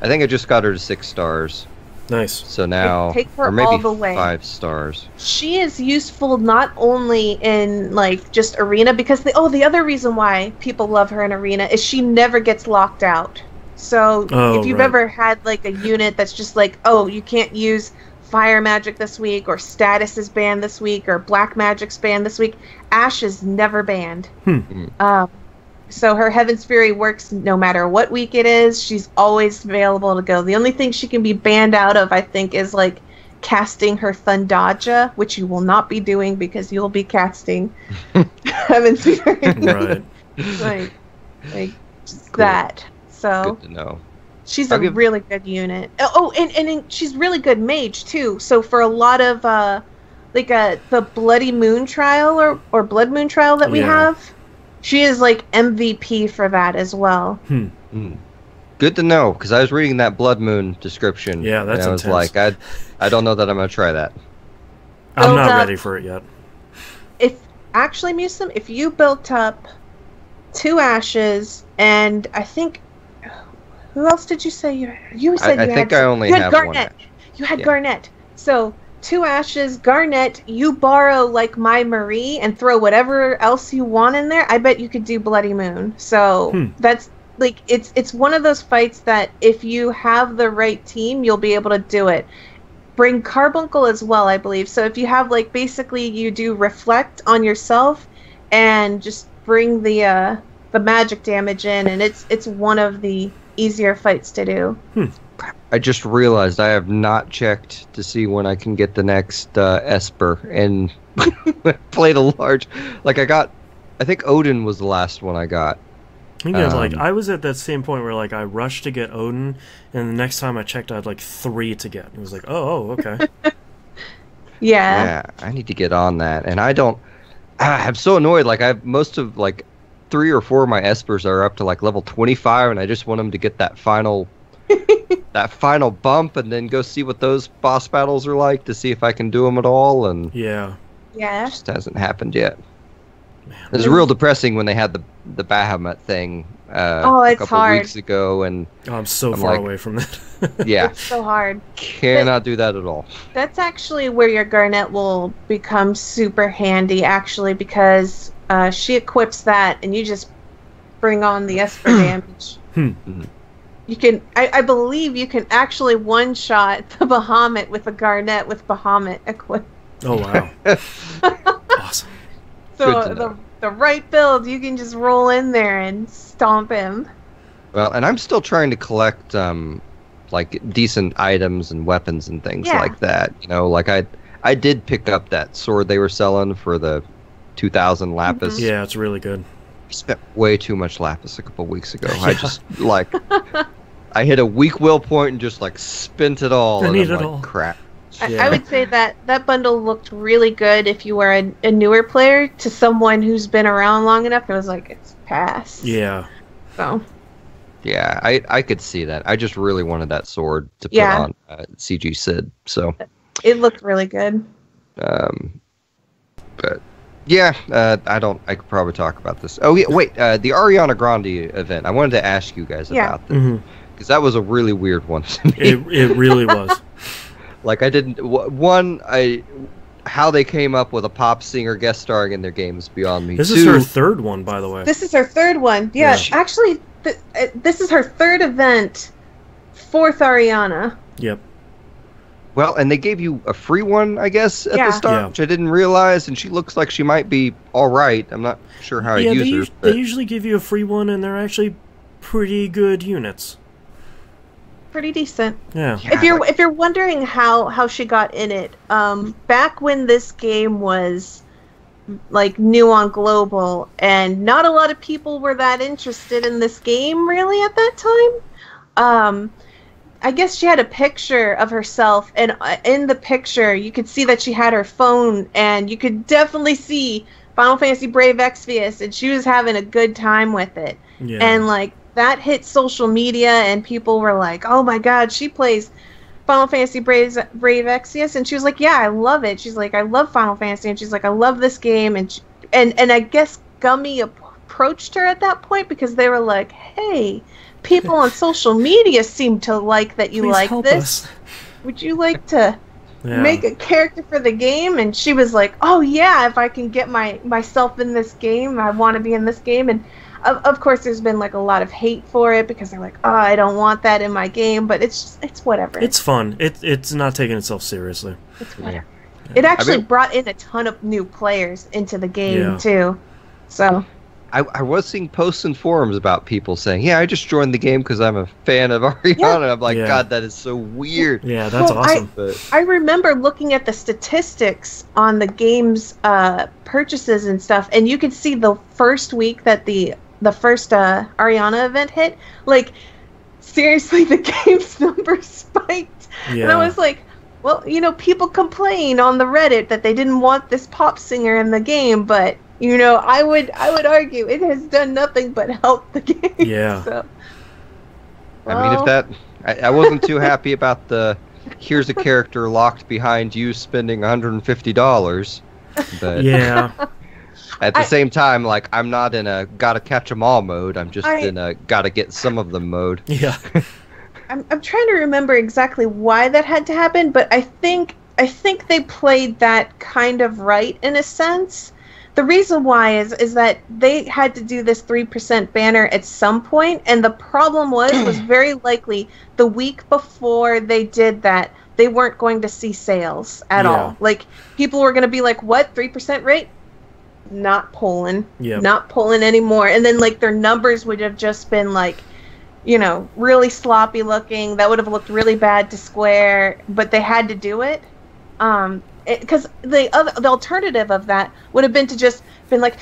I think I just got her to 6 stars. Nice. So now, take her or maybe all the way. 5 stars. She is useful not only in like just Arena, because the other reason why people love her in Arena is she never gets locked out. So if you've ever had like a unit that's just like, oh, you can't use fire magic this week, or status is banned this week, or black magic's banned this week, Ashe is never banned. So her Heaven's Fury works no matter what week it is. She's always available to go. The only thing she can be banned out of, I think, is like casting her Thundaja, which you will not be doing because you'll be casting Heaven's Fury. Right. like just cool. That. So good to know. She's a really good unit. Oh, and she's really good mage too. So for a lot of the Bloody Moon trial or Blood Moon trial that we have, she is like MVP for that as well. Good to know, because I was reading that Blood Moon description. Yeah, that's and I was intense. like, I don't know that I'm gonna try that. I'm not ready for it yet. If you built up 2 Ashes, and I think, who else did you say you said? I think I only have Garnet. 1 Ashe. You had Garnet. So 2 Ashes, Garnet. You borrow like my Marie and throw whatever else you want in there. I bet you could do Bloody Moon. So that's like it's one of those fights that if you have the right team, you'll be able to do it. Bring Carbuncle as well, I believe. So if you have like basically you do reflect on yourself and just bring the magic damage in, and it's one of the easier fights to do. I just realized I have not checked to see when I can get the next Esper, and played a large. Like I think Odin was the last one I got. I was at that same point where like I rushed to get Odin, and the next time I checked, I had like 3 to get. It was like, okay. Yeah, I need to get on that, and I don't. I'm so annoyed. Like I have most of like 3 or 4 of my Espers are up to like level 25, and I just want them to get that final bump, and then go see what those boss battles are like to see if I can do them at all. And yeah, it just hasn't happened yet. Man. It was real depressing when they had the Bahamut thing a it's couple hard. weeks ago, and Oh, I'm so far away from that. yeah, It's so hard. cannot do that at all. That's actually where your Garnet will become super handy, actually, because she equips that, and you just bring on the Esper damage. You can, I believe, you can actually one-shot the Bahamut with a Garnet with Bahamut equipped. Oh wow! Awesome. So the right build, you can just roll in there and stomp him. Well, and I'm still trying to collect like decent items and weapons and things like that. You know, like I did pick up that sword they were selling for the 2,000 lapis. Yeah, it's really good. I spent way too much lapis a couple weeks ago. I just like I hit a weak will point and just like spent it all. I and need I'm it like, all. crap. I would say that bundle looked really good if you were a newer player to someone who's been around long enough. It was like, it's pass. Yeah. So. Yeah, I could see that. I just really wanted that sword to put on CG Sid. So it looked really good. But yeah, I could probably talk about this. Oh yeah, wait, the Ariana Grande event. I wanted to ask you guys about this because that was a really weird one to me. It really was. Like I didn't how they came up with a pop singer guest starring in their games beyond me. This is her third one, by the way. This is her third one. Yeah. Actually, this is her third event. Fourth Ariana. Yep. Well, and they gave you a free one, I guess, at the start, which I didn't realize, and she looks like she might be all right. I'm not sure how I use her. They usually give you a free one, and they're actually pretty good units. Pretty decent. Yeah. If you're wondering how she got in it, back when this game was like new on global, and not a lot of people were that interested in this game really at that time. I guess she had a picture of herself, and in the picture you could see that she had her phone, and you could definitely see Final Fantasy Brave Exvius, and she was having a good time with it. Yeah. And like that hit social media, and people were like, "Oh my God, she plays Final Fantasy Brave Exvius," and she was like, "Yeah, I love it." She's like, "I love Final Fantasy," and she's like, "I love this game," and I guess Gummy approached her at that point because they were like, "Hey, people on social media seem to like that you Please like help this. us. Would you like to make a character for the game?" And she was like, "Oh yeah, if I can get myself in this game, I want to be in this game." And of course, there's been like a lot of hate for it because they're like, "Oh, I don't want that in my game," but it's whatever. It's fun. It's not taking itself seriously. It's whatever. It actually brought in a ton of new players into the game too. So I was seeing posts and forums about people saying, "Yeah, I just joined the game because I'm a fan of Ariana." Yeah. And I'm like, God, that is so weird. Yeah, that's awesome. I remember looking at the statistics on the game's purchases and stuff, and you could see the first week that the first Ariana event hit, like, seriously, the game's numbers spiked. Yeah. And I was like, well, you know, people complain on the Reddit that they didn't want this pop singer in the game, but you know, I would argue it has done nothing but help the game. Yeah. So, well. I mean, if that, I wasn't too happy about the here's a character locked behind you spending $150, but yeah. At the same time, like, I'm not in a gotta catch 'em all mode. I'm just in a gotta get some of them mode. Yeah. I'm trying to remember exactly why that had to happen, but I think they played that kind of right in a sense. The reason why is that they had to do this 3% banner at some point, and the problem was very likely the week before they did that, they weren't going to see sales at all. Like, people were going to be like, what, 3% rate? Not pulling. Yep. Not pulling anymore. And then, like, their numbers would have just been, like, you know, really sloppy looking. That would have looked really bad to Square, but they had to do it. Because the alternative of that would have been to just been like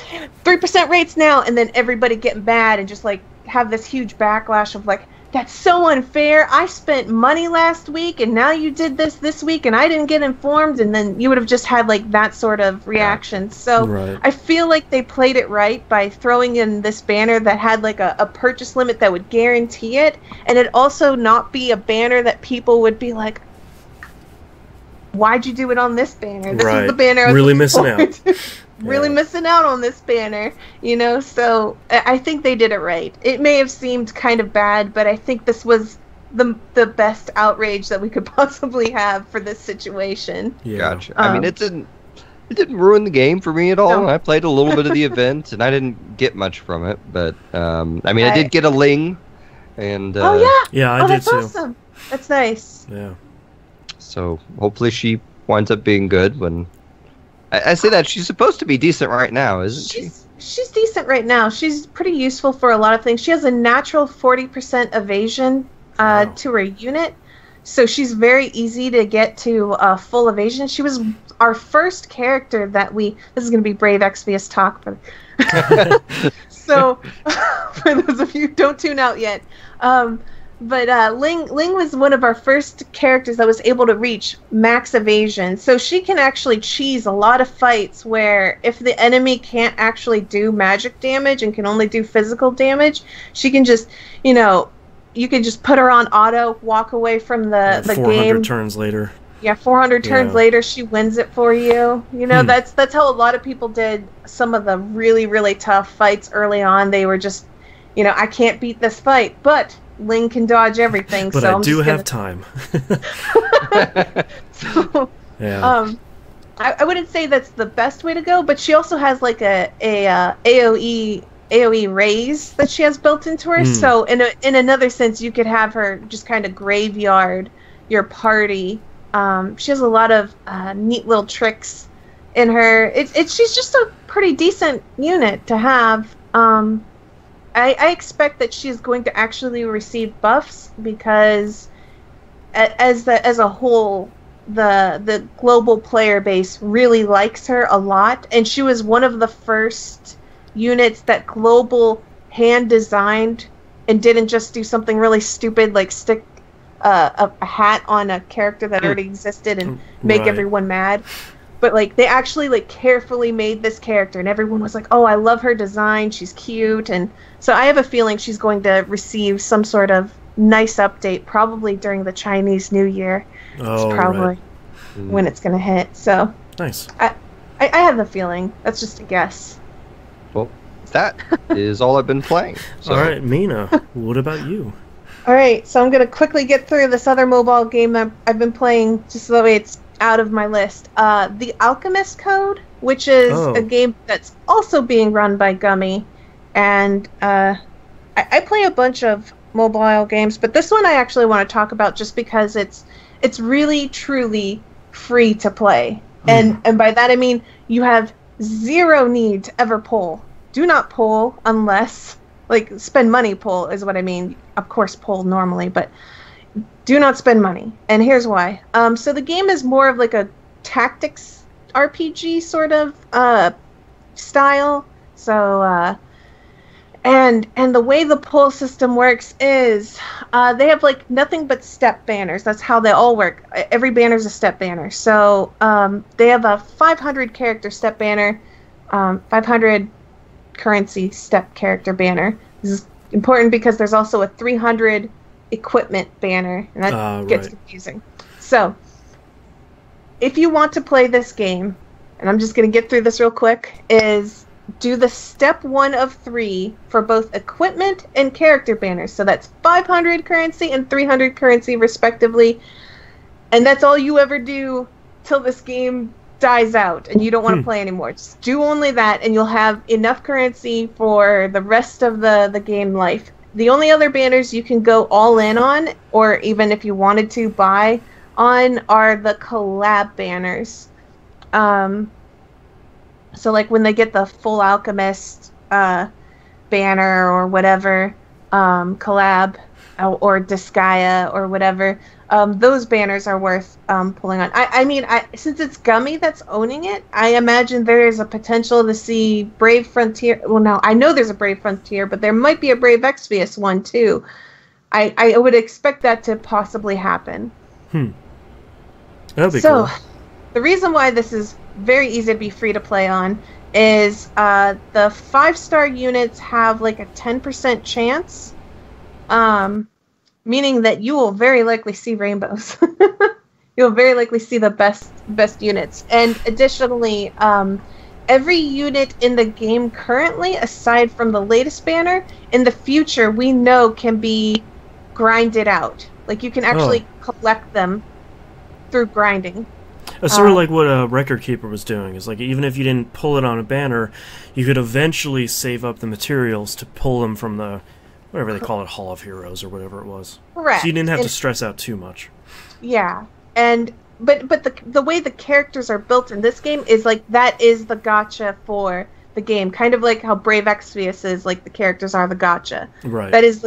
3% rates now, and then everybody getting bad and just like have this huge backlash of like, that's so unfair. I spent money last week and now you did this week and I didn't get informed, and then you would have just had like that sort of reaction. So I feel like they played it right by throwing in this banner that had like a purchase limit that would guarantee it, and it also not be a banner that people would be like, why'd you do it on this banner? This is the banner I was really missing out. really missing out on this banner, you know? So I think they did it right. It may have seemed kind of bad, but I think this was the best outrage that we could possibly have for this situation. Yeah. Gotcha. I mean, it didn't ruin the game for me at all. No. I played a little bit of the event, and I didn't get much from it. But I mean, I did get a Ling, and yeah, I did too. That's awesome. That's nice. Yeah. So hopefully she winds up being good. When I say that, she's supposed to be decent right now, isn't she? She's decent right now. She's pretty useful for a lot of things. She has a natural 40% evasion to her unit, so she's very easy to get to full evasion. She was our first character that this is going to be brave Exvius talk, but so for those of you who don't tune out yet, but Ling was one of our first characters that was able to reach max evasion, so she can actually cheese a lot of fights where if the enemy can't actually do magic damage and can only do physical damage, she can just, you can just put her on auto, walk away from the 400 game. 400 turns later. Yeah, 400 turns later, she wins it for you. That's how a lot of people did some of the really, really tough fights early on. They were just, I can't beat this fight, but Ling can dodge everything. But so I do have time. So, I wouldn't say that's the best way to go, but she also has like a AoE raise that she has built into her. So in another sense, you could have her just kind of graveyard your party. She has a lot of neat little tricks in her. She's just a pretty decent unit to have. I expect that she's going to actually receive buffs because as a whole, the global player base really likes her a lot, and she was one of the first units that global hand designed and didn't just do something really stupid like stick a hat on a character that already existed and make everyone mad. But like they actually like carefully made this character, and everyone was like, "Oh, I love her design. She's cute." And so I have a feeling she's going to receive some sort of nice update, probably during the Chinese New Year. Oh, it's probably when it's going to hit. So nice. I have the feeling. That's just a guess. Well, that is all I've been playing. So. All right, Mina, what about you? All right, so I'm going to quickly get through this other mobile game that I've been playing, just so that way it's out of my list. The Alchemist Code, which is a game that's also being run by Gummy, and I play a bunch of mobile games, but this one I actually want to talk about just because it's really truly free to play, and by that I mean you have zero need to ever pull. Do not pull unless spend money. Pull is what I mean. Of course, pull normally, but do not spend money. And here's why. So the game is more of like a tactics RPG sort of style. So and the way the pull system works is they have like nothing but step banners. That's how they all work. Every banner's a step banner. So they have a 500 character step banner, 500 currency step character banner. This is important because there's also a 300 equipment banner, and that gets confusing. So if you want to play this game, and I'm just going to get through this real quick, is do the step 1 of 3 for both equipment and character banners. So that's 500 currency and 300 currency respectively, and that's all you ever do till this game dies out and you don't want to play anymore. Just do only that, and you'll have enough currency for the rest of the game life. The only other banners you can go all in on, or even if you wanted to buy on, are the collab banners. So like when they get the full Alchemist banner or whatever, collab or Disgaea or whatever, those banners are worth pulling on. I mean, since it's Gummy that's owning it, I imagine there is a potential to see Brave Frontier. Well, no, I know there's a Brave Frontier, but there might be a Brave Exvius one too. I would expect that to possibly happen. That'd be cool. So, the reason why this is very easy to be free to play on is the 5-star units have like a 10% chance, meaning that you will very likely see rainbows. You'll very likely see the best units. And additionally, every unit in the game currently, aside from the latest banner, in the future we know can be grinded out. Like you can actually collect them through grinding. It's sort of like what a Record Keeper was doing. Is like even if you didn't pull it on a banner, you could eventually save up the materials to pull them from the whatever they call it, Hall of Heroes or whatever it was. Correct. So you didn't have to stress out too much. Yeah, and but the way the characters are built in this game is like that is the gacha for the game. Kind of like how Brave Exvius is, like the characters are the gacha. Right. That is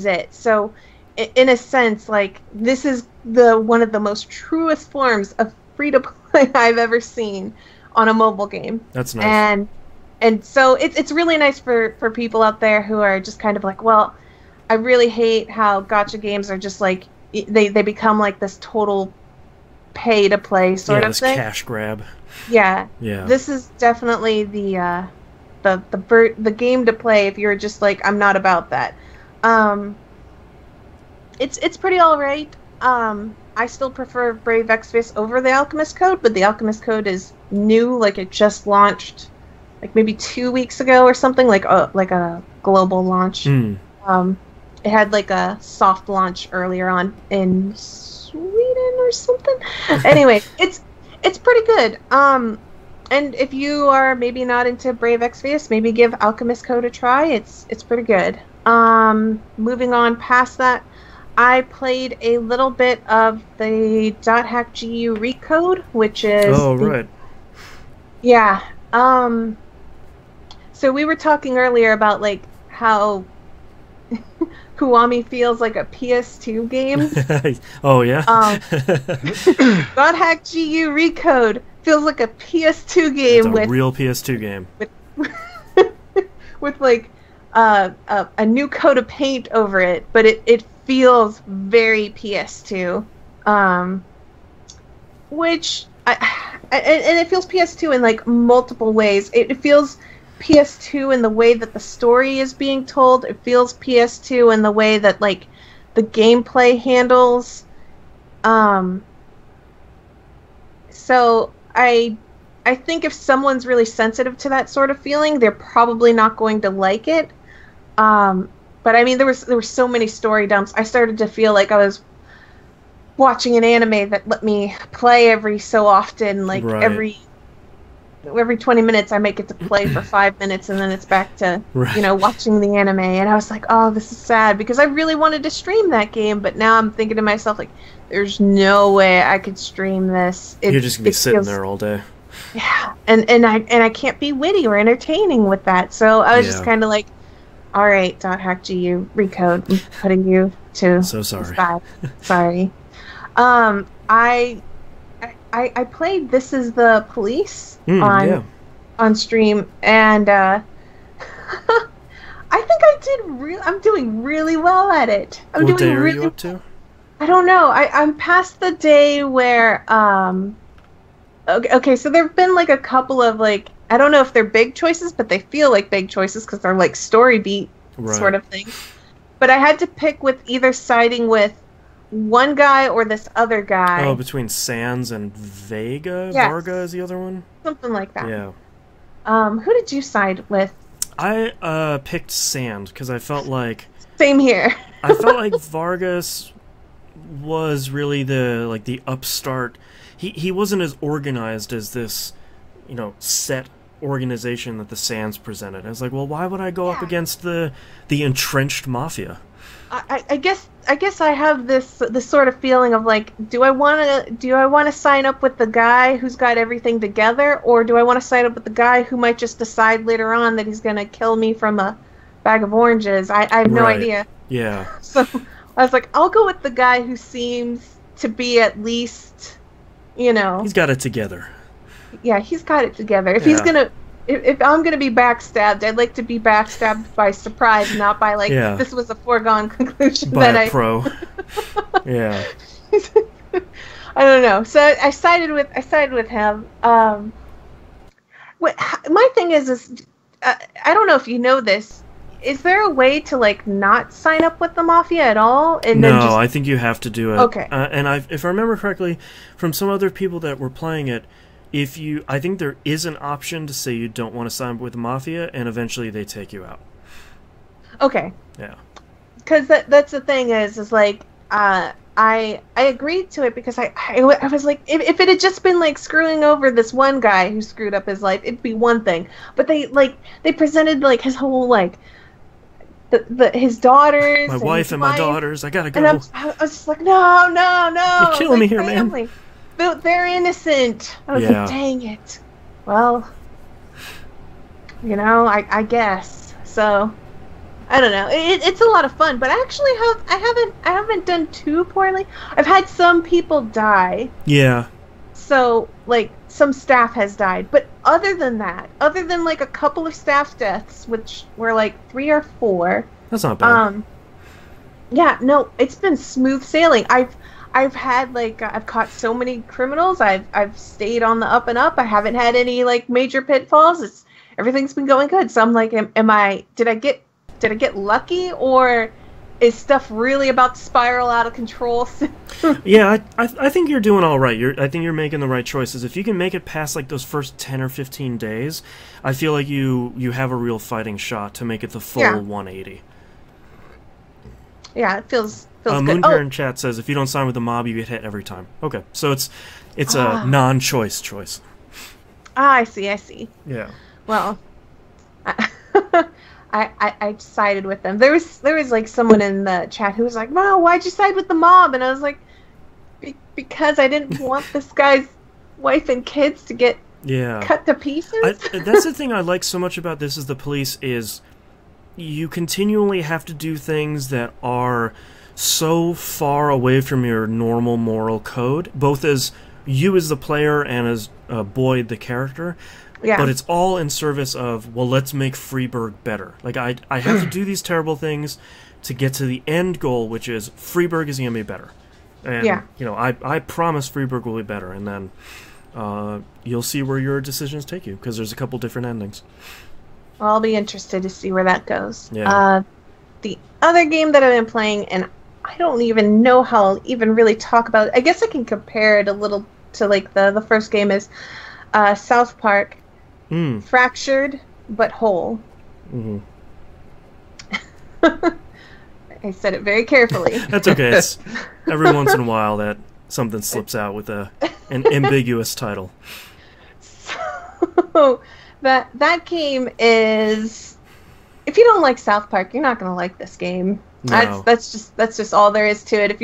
it. So in a sense, like this is one of the most truest forms of free to play I've ever seen on a mobile game. That's nice. And so it's really nice for people out there who are just kind of like, well, I really hate how gacha games are just like they become like this total pay to play sort of thing. Cash grab. Yeah. Yeah. This is definitely the game to play if you're just like, I'm not about that. It's pretty alright. I still prefer Brave Exvius over the Alchemist Code, but the Alchemist Code is new, like it just launched like maybe 2 weeks ago or something, like a global launch. It had like a soft launch earlier on in Sweden or something. Anyway, it's pretty good. And if you are maybe not into Brave Exvius, maybe give Alchemist Code a try. It's pretty good. Moving on past that, I played a little bit of the .hack.gu Recode, which is... Oh, right. Yeah. So we were talking earlier about, like, how Kiwami feels like a PS2 game. Oh, yeah? .hack.gu Recode feels like a PS2 game it's a real PS2 game. With like, a new coat of paint over it, but it feels very PS2, which and it feels PS2 in like multiple ways. It feels PS2 in the way that the story is being told. It feels PS2 in the way that like the gameplay handles. So I think if someone's really sensitive to that sort of feeling, they're probably not going to like it. But I mean, there were so many story dumps. I started to feel like I was watching an anime that let me play every so often, like right. every 20 minutes I might get to play for 5 minutes and then it's back to right. Watching the anime. And I was like, oh, this is sad because I really wanted to stream that game, but now I'm thinking to myself like, there's no way I could stream this. You're just gonna be sitting there all day. Yeah, and I can't be witty or entertaining with that. So I was just kind of like, all right, .hack.gu Recode, I'm putting you to so sorry. Sorry. I played This Is the Police on stream, and I think I'm doing really well at it. What day are you up to? I don't know. I'm past the day where okay, so there've been like a couple of like, I don't know if they're big choices, but they feel like big choices because they're like story beat sort of things. But I had to pick with either siding with one guy or this other guy. Oh, between Sans and Vega? Yes. Varga is the other one? Something like that. Yeah. Who did you side with? I picked Sand because I felt like... Same here. I felt like Vargas was really the upstart. He wasn't as organized as this, set organization that the Sans presented. I was like, well, why would I go up against the entrenched mafia? I guess I have this sort of feeling of like, do I want to sign up with the guy who's got everything together, or do I want to sign up with the guy who might just decide later on that he's gonna kill me from a bag of oranges? I have no idea. Yeah. So I was like, I'll go with the guy who seems to be at least, he's got it together. Yeah, he's got it together. If I'm gonna be backstabbed, I'd like to be backstabbed by surprise, not by like this was a foregone conclusion by a pro. Yeah. I don't know. So I sided with him. My thing is I don't know if you know this. Is there a way to like not sign up with the mafia at all? And no, then just... I think you have to do it. Okay. And if I remember correctly, from some other people that were playing it, I think there is an option to say you don't want to sign up with the Mafia, and eventually they take you out. Okay. Yeah. Because that's the thing is like, I agreed to it because I was like, if it had just been like screwing over this one guy who screwed up his life, it'd be one thing. But they presented like his whole like his daughters, my wife and my daughters. I gotta go. And I was just like, no. You're killing me here, man. They're innocent. I was like, dang it. Well, I guess so. I don't know. It's a lot of fun, but actually, I haven't done too poorly. I've had some people die. Yeah. So like some staff has died, but other than that, other than like a couple of staff deaths, which were like 3 or 4. That's not bad. Yeah, no, it's been smooth sailing. I've had like I've caught so many criminals. I've stayed on the up and up. I haven't had any like major pitfalls. Everything's been going good. So I'm like, did I get lucky, or is stuff really about to spiral out of control? Yeah, I think you're doing all right. I think you're making the right choices. If you can make it past like those first 10 or 15 days, I feel like you have a real fighting shot to make it the full 180. Yeah, it feels good. Moonbear in chat says if you don't sign with the mob, you get hit every time. Okay, so it's a non-choice choice. I see. Yeah. Well, I sided with them. There was like someone in the chat who was like, "Wow, why'd you side with the mob?" And I was like, because I didn't want this guy's wife and kids to get cut to pieces. That's the thing I like so much about this is the police is you continually have to do things that are so far away from your normal moral code, both as you as the player and as Boyd the character. Yeah. But it's all in service of, well, let's make Freeburg better. Like, I have to do these terrible things to get to the end goal, which is Freeburg is going to be better. And, I promise Freeburg will be better. And then you'll see where your decisions take you, because there's a couple different endings. Well, I'll be interested to see where that goes. Yeah. The other game that I've been playing, and I don't even know how I'll even really talk about it. I guess I can compare it a little to, like, the first game is South Park. Fractured but whole. Mm-hmm. I said it very carefully. That's okay. It's, every once in a while that something slips out with an ambiguous title. So that game is, if you don't like South Park, you're not going to like this game. No. That's just all there is to it. If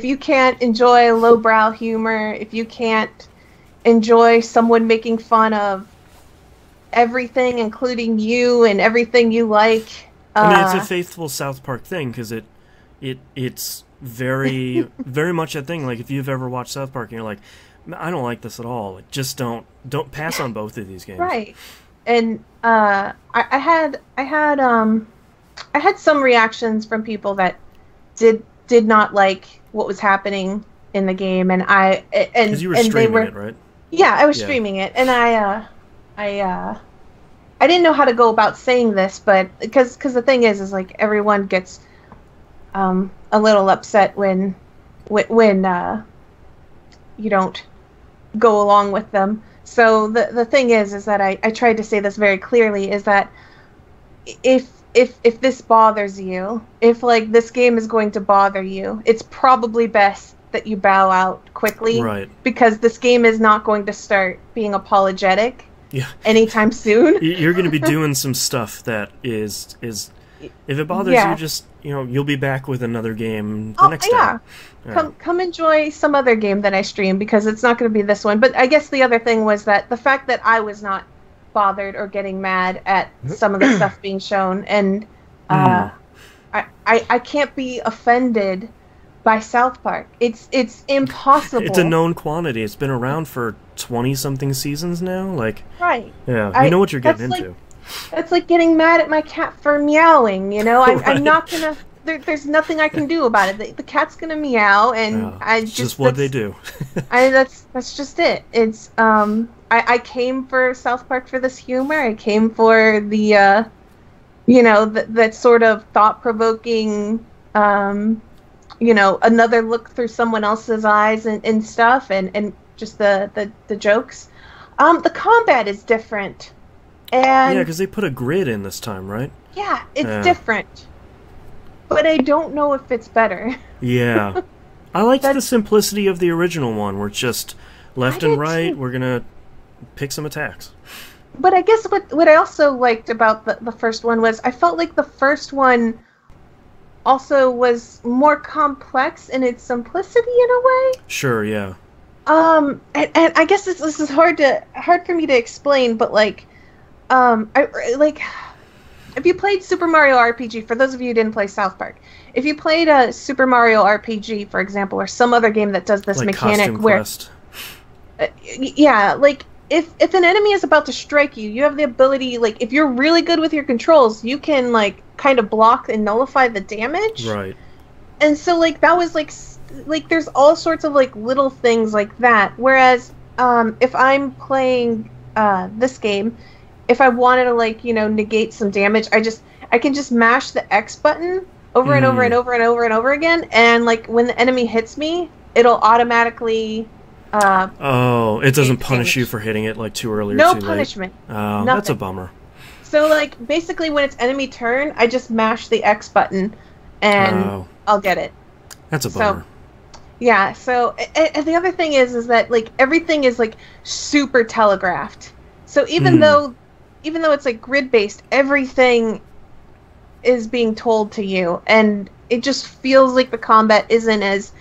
you can't enjoy lowbrow humor, if you can't enjoy someone making fun of everything, including you and everything you like. I mean, it's a faithful South Park thing because it's very very much a thing. Like if you've ever watched South Park and you're like, I don't like this at all. Like, just don't pass on both of these games. Right. And I had some reactions from people that did not like what was happening in the game, and because you were streaming it, right? Yeah, I was streaming it, and I didn't know how to go about saying this, but because the thing is like everyone gets a little upset when you don't go along with them. So the thing is that I tried to say this very clearly, is that if this bothers you, if like this game is going to bother you, it's probably best that you bow out quickly, right? Because this game is not going to start being apologetic anytime soon. You're going to be doing some stuff that is if it bothers you, just you'll be back with another game the next day. Yeah. Come enjoy some other game that I stream, because it's not going to be this one. But I guess the other thing was that the fact that I was not bothered or getting mad at some of the stuff being shown, and I can't be offended by South Park. It's impossible. It's a known quantity. It's been around for 20-something seasons now. Like, right. Yeah, you know what you're getting into. That's like getting mad at my cat for meowing, I'm not gonna... There's nothing I can do about it. The cat's gonna meow, and it's just what they do. That's just it. It's I came for South Park for this humor. I came for the that sort of thought-provoking another look through someone else's eyes and stuff, and just the jokes. The combat is different, and yeah, because they put a grid in this time, right? Yeah, it's different, but I don't know if it's better. Yeah, I liked the simplicity of the original one, where it's just left and right. We're gonna pick some attacks. But I guess what I also liked about the first one was I felt like the first one also was more complex in its simplicity in a way. Sure, yeah. And I guess this is hard for me to explain, but like, if you played Super Mario RPG, for those of you who didn't play South Park, if you played a Super Mario RPG, for example, or some other game that does this like mechanic Costume where, Quest. Yeah, like if an enemy is about to strike you, you have the ability, like if you're really good with your controls, you can like kind of block and nullify the damage. Right. And so like that was like there's all sorts of like little things like that. Whereas if I'm playing this game, if I wanted to like, you know, negate some damage, I can just mash the X button over and over and over and over and over again, and like when the enemy hits me, it'll automatically it doesn't punish you for hitting it like too early or no too late. Punishment. Oh, that's a bummer. So like basically when it's enemy turn, I just mash the X button and I'll get it. That's a bummer. So, yeah, so and the other thing is that like everything is like super telegraphed. So even though it's like grid based, everything is being told to you, and it just feels like the combat isn't as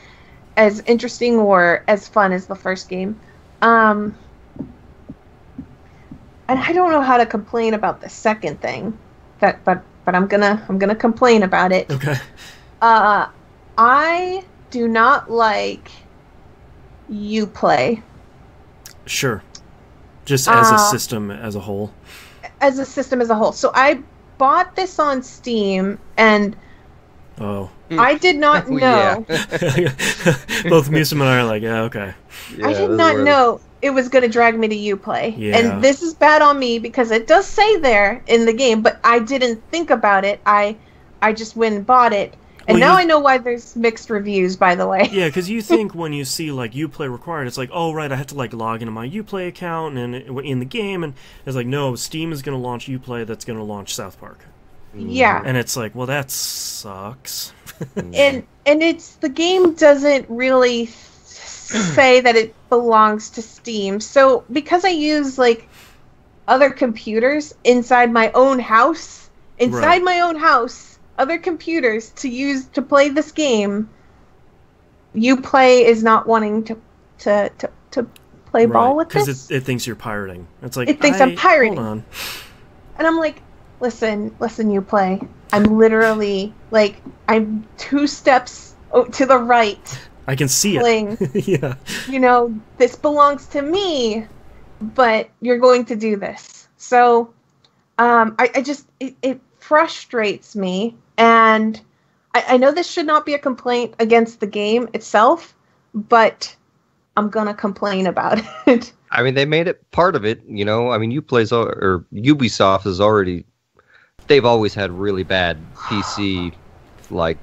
interesting or as fun as the first game. And I don't know how to complain about the second thing, but I'm gonna complain about it. Okay. I do not like Uplay. Sure. Just as a system as a whole. As a system as a whole. So I bought this on Steam, and I did not know. Both Musim and I are like, yeah, okay. Yeah, I did not know it was going to drag me to Uplay. Yeah. And this is bad on me because it does say there in the game, but I didn't think about it. I just went and bought it. And now I know why there's mixed reviews, by the way. Yeah, because you think when you see, like, Uplay required, it's like, oh, right, I have to, like, log into my Uplay account and in the game, and it's like, no, Steam is going to launch Uplay that's going to launch South Park. Yeah. And it's like, well, that sucks. and it's the game doesn't really say that it belongs to Steam. So because I use, like, other computers inside my own house, other computers to play this game, Uplay is not wanting to play ball with this. Because it thinks you're pirating. It's like, it thinks I'm pirating. Hold on. And I'm like, listen, Uplay. I'm literally, like, I'm 2 steps to the right. I can see it. Yeah. You know, this belongs to me, but you're going to do this. So, it frustrates me, and I know this should not be a complaint against the game itself, but I'm gonna complain about it. I mean, they made it part of it, you know. I mean, Ubisoft is already, they've always had really bad PC, like,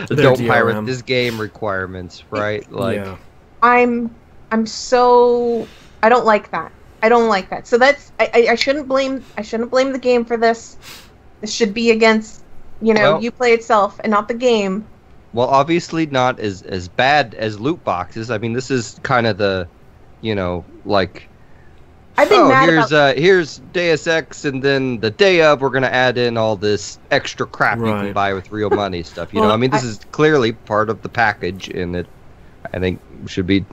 don't pirate this game requirements, right? Like, yeah. I'm so, I don't like that. So that's, I shouldn't blame the game for this. This should be against, Uplay itself and not the game. Well, obviously not as bad as loot boxes. I mean, this is kind of the, like, I've been mad here's Deus Ex, and then the day of we're gonna add in all this extra crap you can buy with real money stuff. You know, I mean, this is clearly part of the package, and it, I think, should be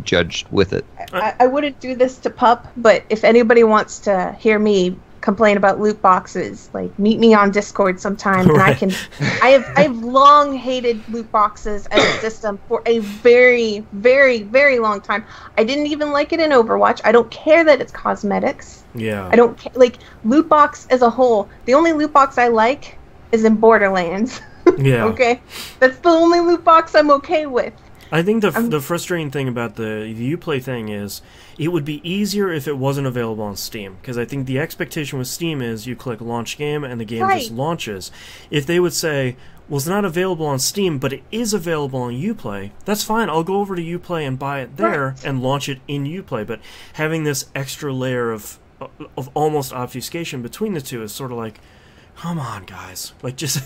judged with it. I wouldn't do this to PUP, but if anybody wants to hear me complain about loot boxes, like, meet me on Discord sometime, and I have long hated loot boxes as a system for a very, very, very long time. I didn't even like it in Overwatch. I don't care that it's cosmetics. Yeah. I don't like loot box as a whole. The only loot box I like is in Borderlands. Yeah. Okay? That's the only loot box I'm okay with. I think the frustrating thing about the Uplay thing is it would be easier if it wasn't available on Steam, because I think the expectation with Steam is you click launch game and the game just launches. If they would say, well, it's not available on Steam, but it is available on Uplay. That's fine. I'll go over to Uplay and buy it there and launch it in Uplay. But having this extra layer of almost obfuscation between the two is sort of like, come on, guys. Like, just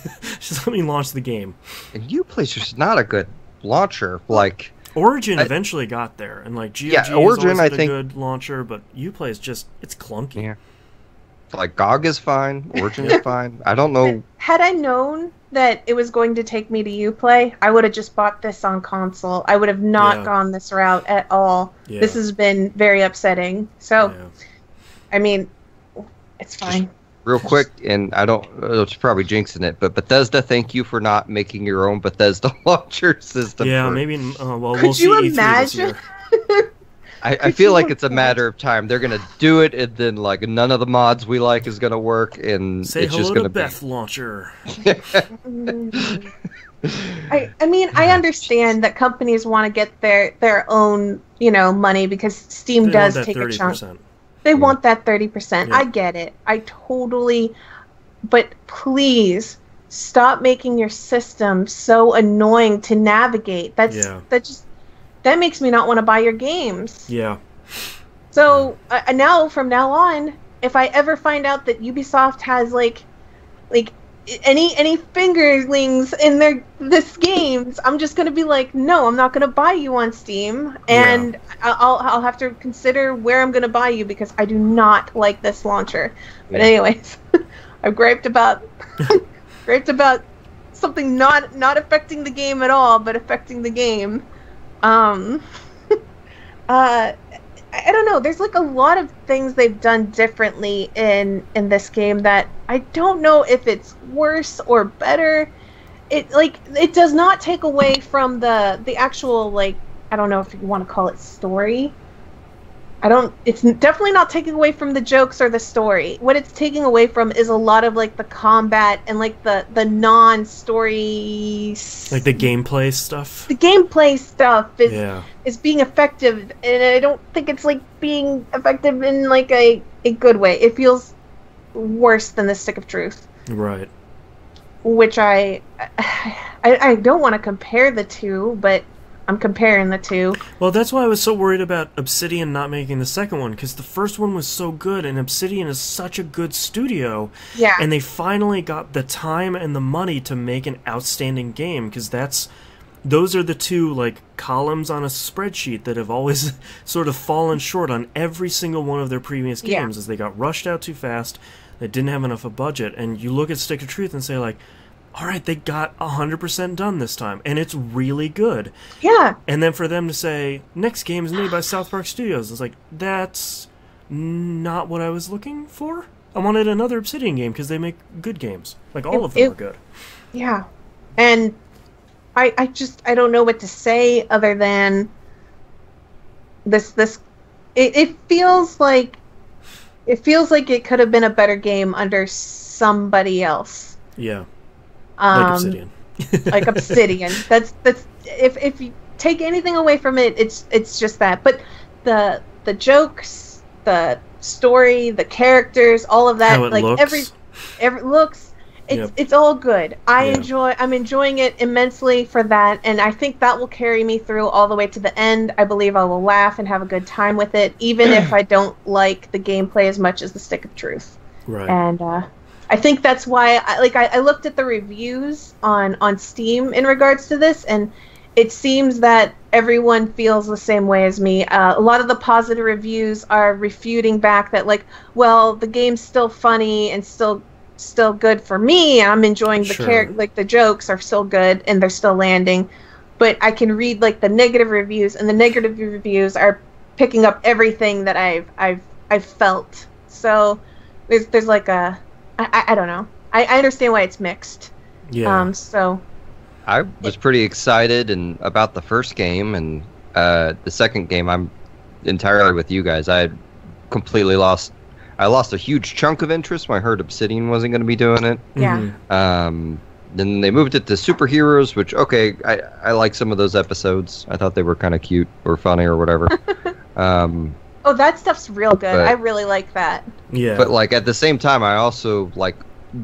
let me launch the game. And Uplay's just not a good launcher. Like, Origin eventually got there, and like GOG Origin, is I always a think, good launcher, but Uplay is just, it's clunky. Yeah. Like, GOG is fine. Origin is fine. I don't know. But had I known that it was going to take me to Uplay, I would have just bought this on console. I would have not gone this route at all. Yeah. This has been very upsetting. So, I mean, it's fine. Just real quick, and I don't, it's probably jinxing it, but Bethesda, thank you for not making your own Bethesda launcher system. Yeah, maybe, well, we'll Could see you E3 imagine? this year. I feel like it's a matter of time. They're gonna do it, and then like none of the mods we like is gonna work, and say it's hello just gonna to Beth Launcher. I mean, I understand that companies want to get their own, money because Steam does take 30%. A chunk. They want that 30%. Yeah. I get it. I totally. But please stop making your system so annoying to navigate. That makes me not want to buy your games. Yeah. So now, from now on, if I ever find out that Ubisoft has like any fingerlings in this games, I'm just gonna be like, no, I'm not gonna buy you on Steam, and I'll have to consider where I'm gonna buy you because I do not like this launcher. But anyways, I've griped about something not affecting the game at all, but affecting the game. I don't know. There's like a lot of things they've done differently in this game that I don't know if it's worse or better. It does not take away from the actual, like, I don't know if you want to call it story. It's definitely not taking away from the jokes or the story. What it's taking away from is a lot of like the combat and like the non-story, like the gameplay stuff. The gameplay stuff is being effective, and I don't think it's like being effective in like a good way. It feels worse than the Stick of Truth. Right. Which I don't want to compare the two, but I'm comparing the two. Well, that's why I was so worried about Obsidian not making the second one, because the first one was so good, and Obsidian is such a good studio. Yeah. And they finally got the time and the money to make an outstanding game, because those are the two like columns on a spreadsheet that have always sort of fallen short on every single one of their previous games, as they got rushed out too fast, they didn't have enough of a budget, and you look at Stick of Truth and say like, all right, they got 100% done this time, and it's really good. Yeah. And then for them to say, next game is made by South Park Studios, it's like, that's not what I was looking for. I wanted another Obsidian game, because they make good games. Like, all of them are good. Yeah. And I don't know what to say other than this. It feels like it could have been a better game under somebody else. Yeah. Like Obsidian. Like Obsidian. That's if you take anything away from it, it's just that. But the jokes, the story, the characters, all of that, how it like looks. every looks, it's all good. I'm enjoying it immensely for that, and I think that will carry me through all the way to the end. I believe I will laugh and have a good time with it, even if I don't like the gameplay as much as the Stick of Truth. Right. And I think that's why I looked at the reviews on Steam in regards to this, and it seems that everyone feels the same way as me. A lot of the positive reviews are refuting back that, like, well, the game's still funny and still good for me. I'm enjoying the like the jokes are still good and they're still landing. But I can read like the negative reviews, and the negative reviews are picking up everything that I've felt. So there's like a I don't know. I understand why it's mixed. Yeah. So I was pretty excited about the first game, and the second game I'm entirely with you guys. I lost a huge chunk of interest when I heard Obsidian wasn't going to be doing it. Yeah. Then they moved it to superheroes, which, okay, I like some of those episodes. I thought they were kind of cute or funny or whatever. Oh, that stuff's real good. I really like that. Yeah. But like at the same time, I also like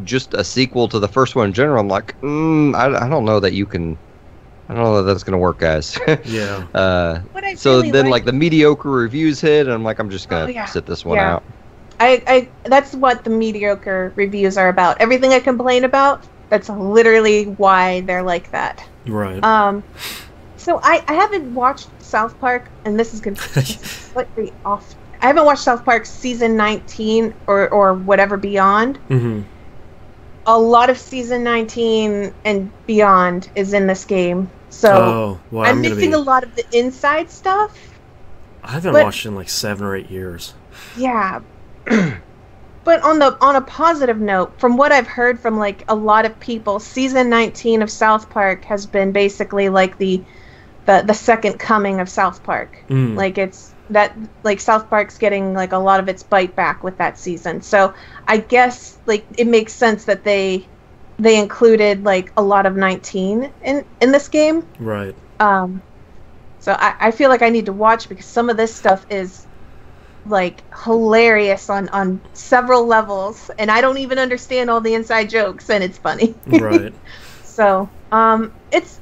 just a sequel to the first one in general, I'm like, I don't know that you can. I don't know that that's gonna work, guys. Yeah. So really then, like the mediocre reviews hit, and I'm like, I'm just gonna sit this one out. I that's what the mediocre reviews are about. Everything I complain about, that's literally why they're like that. Right. So I haven't watched South Park, and this is gonna be slightly off. I haven't watched South Park season 19 or whatever beyond. Mm-hmm. A lot of season 19 and beyond is in this game, so I'm missing a lot of the inside stuff. I haven't watched in like 7 or 8 years. Yeah. But on a positive note, from what I've heard from like a lot of people, season 19 of South Park has been basically like the second coming of South Park. Like it's that like South Park's getting like a lot of its bite back with that season. So I guess like it makes sense that they included like a lot of 19 in this game. Right. So I feel like I need to watch because some of this stuff is like hilarious on several levels, and I don't even understand all the inside jokes, and it's funny. Right. So it's,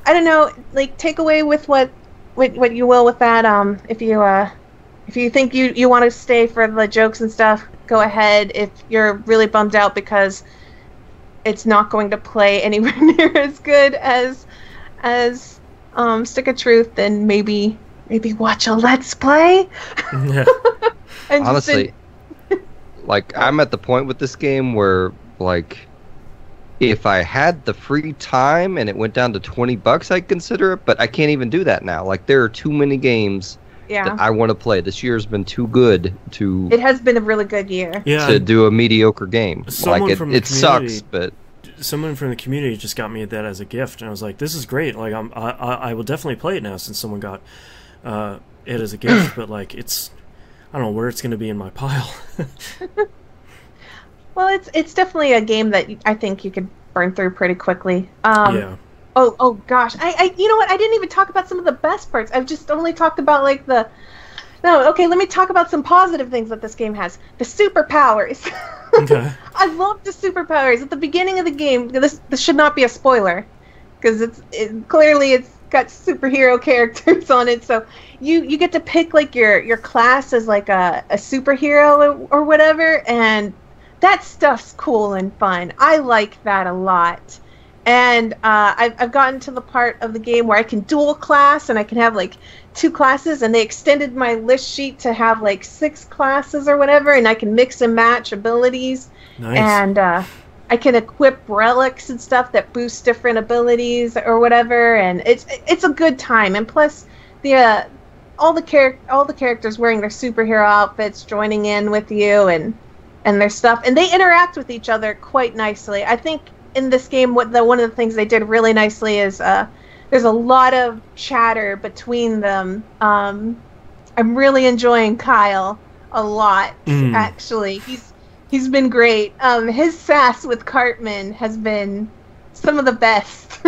I don't know, like take away with what you will with that. If you think you want to stay for the jokes and stuff, go ahead. If you're really bummed out because it's not going to play anywhere near as good as Stick of Truth, then maybe watch a Let's Play. Yeah. Honestly, like I'm at the point with this game where like if I had the free time and it went down to $20, I'd consider it, but I can't even do that now. Like there are too many games that I want to play. This year's been too good to. It has been a really good year. Yeah. To do a mediocre game. Someone like it sucks, but someone from the community just got me that as a gift, and I was like, "This is great! Like, I will definitely play it now since someone got it as a gift." But like, I don't know where it's going to be in my pile. Well, it's definitely a game that I think you could burn through pretty quickly. Yeah. Oh gosh, I you know what? I didn't even talk about some of the best parts. I've just only talked about like the. No, okay. Let me talk about some positive things that this game has. The superpowers. Okay. I love the superpowers at the beginning of the game. This should not be a spoiler, because clearly it's got superhero characters on it. So you get to pick like your class as like a superhero or whatever, and that stuff's cool and fun. I like that a lot. And I've gotten to the part of the game where I can dual class, and I can have like 2 classes, and they extended my list sheet to have like 6 classes or whatever, and I can mix and match abilities. Nice. And I can equip relics and stuff that boost different abilities or whatever, and it's a good time. And plus all the characters wearing their superhero outfits, joining in with you and their stuff, and they interact with each other quite nicely. I think in this game, one of the things they did really nicely is there's a lot of chatter between them. I'm really enjoying Kyle a lot, actually. He's been great. His sass with Cartman has been some of the best.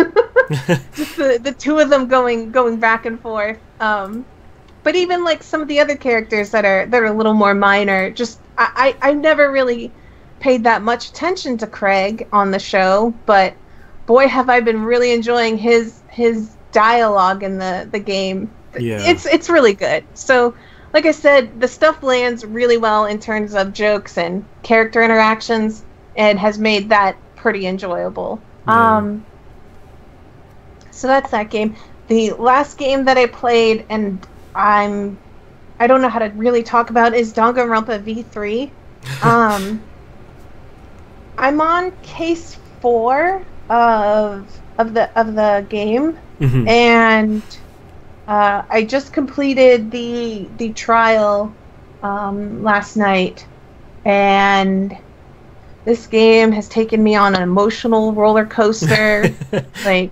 Just the two of them going back and forth. But even like some of the other characters that are a little more minor, just I never really paid that much attention to Craig on the show, but boy, have I been really enjoying his dialogue in the game. Yeah. It's really good. So, like I said, the stuff lands really well in terms of jokes and character interactions, and has made that pretty enjoyable. Yeah. So that's that game. The last game that I played, and I don't know how to really talk about, is Danganronpa V3. I'm on case 4 of the game, and I just completed the trial last night, and this game has taken me on an emotional roller coaster. like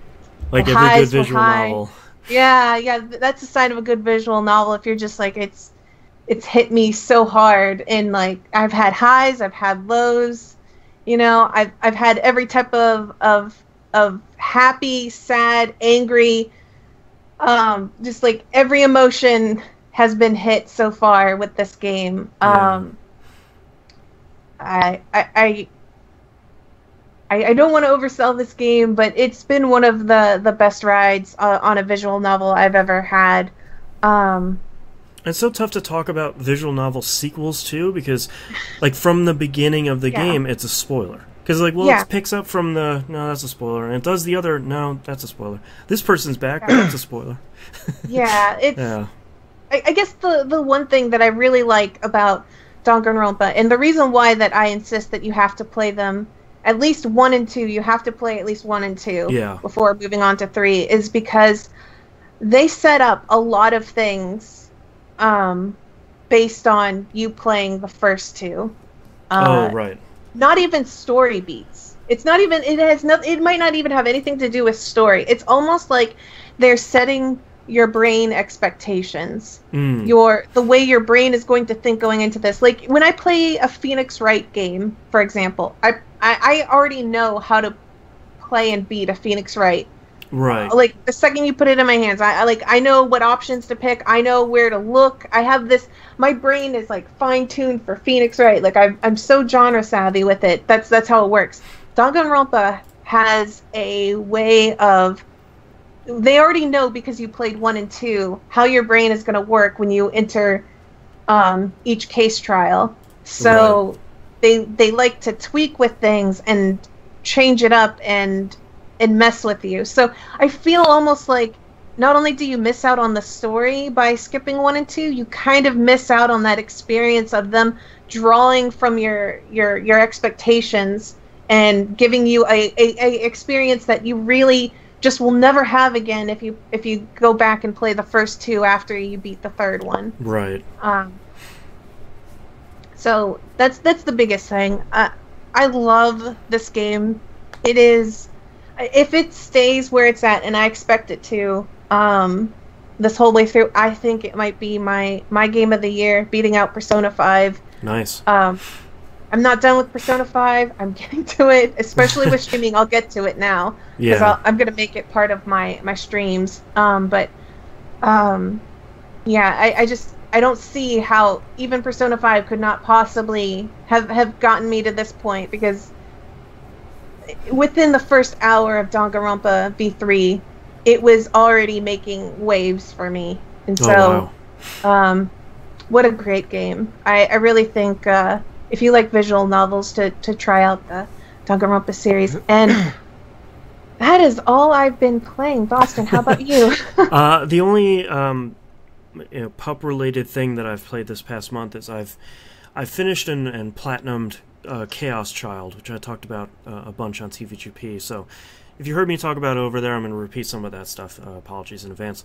every good visual novel. Yeah, that's a sign of a good visual novel. If you're just like it's hit me so hard, and like I've had highs, I've had lows. You know, I've had every type of happy, sad, angry, just like every emotion has been hit so far with this game. I I don't want to oversell this game, but it's been one of the best rides on a visual novel I've ever had. It's so tough to talk about visual novel sequels too, because like from the beginning of the game, it's a spoiler. Because like, well, it picks up from the no, that's a spoiler, and it does the other no, that's a spoiler. This person's back, but that's a spoiler. It's. I guess the one thing that I really like about Danganronpa, and the reason why that I insist that you have to play them at least 1 and 2, you have to play at least 1 and 2 before moving on to 3, is because they set up a lot of things based on you playing the first 2. Right. Not even story beats. It's not even. It might not even have anything to do with story. It's almost like they're setting your brain expectations. The way your brain is going to think going into this. Like when I play a Phoenix Wright game, for example, I already know how to play and beat a Phoenix Wright. Right. Like the second you put it in my hands, I know what options to pick. I know where to look. I have this. My brain is like fine tuned for Phoenix Wright. Like I'm so genre savvy with it. That's how it works. Danganronpa has a way of. They already know, because you played 1 and 2, how your brain is going to work when you enter each case trial. So they like to tweak with things and change it up and mess with you. So I feel almost like not only do you miss out on the story by skipping 1 and 2, you kind of miss out on that experience of them drawing from your expectations and giving you a experience that you really just will never have again if you go back and play the first 2 after you beat the third one. Right. So that's the biggest thing. I love this game. It is, if it stays where it's at, and I expect it to, this whole way through, I think it might be my game of the year, beating out Persona 5. Nice. I'm not done with Persona 5. I'm getting to it, especially with streaming. I'll get to it now, because I'm going to make it part of my streams. I don't see how even Persona 5 could not possibly have gotten me to this point, because within the first hour of Danganronpa V3, it was already making waves for me. And what a great game. I really think if you like visual novels, to try out the Danganronpa series. And that is all I've been playing. Boston, how about you? The only PUP-related thing that I've played this past month is I've finished and platinumed Chaos Child, which I talked about a bunch on TVGP. So if you heard me talk about it over there, I'm going to repeat some of that stuff. Apologies in advance.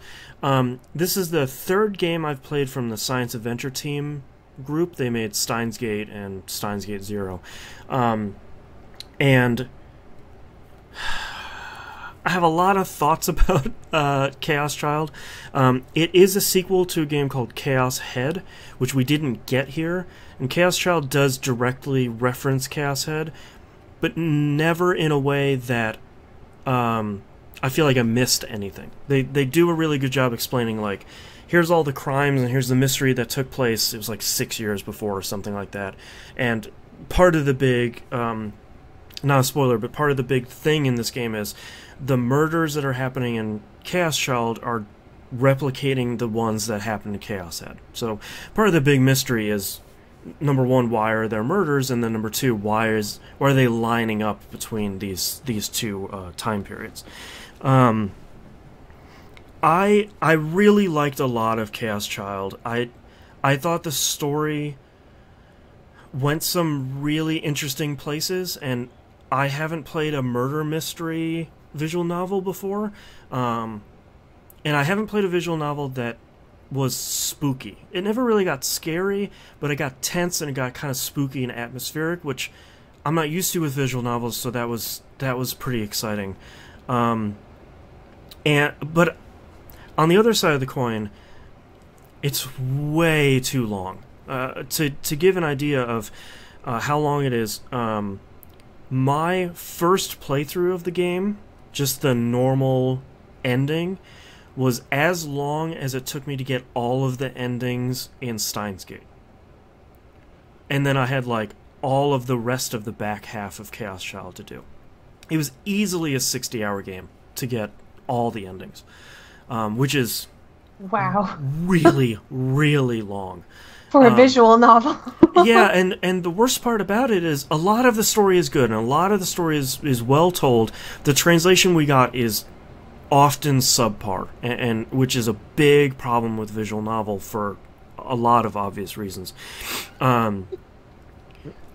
This is the 3rd game I've played from the Science Adventure team group. They made Steins Gate and Steins Gate Zero. And I have a lot of thoughts about Chaos Child. It is a sequel to a game called Chaos Head, which we didn't get here. And Chaos Child does directly reference Chaos Head, but never in a way that I feel like I missed anything. They do a really good job explaining, like, here's all the crimes and here's the mystery that took place. It was like 6 years before or something like that. And part of the big, not a spoiler, but part of the big thing in this game is the murders that are happening in Chaos Child are replicating the ones that happened in Chaos Head. So part of the big mystery is, number 1, why are there murders, and then number 2, why are they lining up between these 2 time periods. I really liked a lot of Chaos Child. I thought the story went some really interesting places, and I haven't played a murder mystery visual novel before, and I haven't played a visual novel that was spooky. It never really got scary, but it got tense and it got kind of spooky and atmospheric, which I'm not used to with visual novels, so that was pretty exciting. But on the other side of the coin, it's way too long. To give an idea of how long it is, my first playthrough of the game, just the normal ending, was as long as it took me to get all of the endings in Steins Gate. And then I had, like, all of the rest of the back half of Chaos Child to do. It was easily a 60-hour game to get all the endings, which is Wow. really, really long. For a visual novel. Yeah, and the worst part about it is a lot of the story is good, and a lot of the story is well told. The translation we got is often subpar, and which is a big problem with visual novel for a lot of obvious reasons. One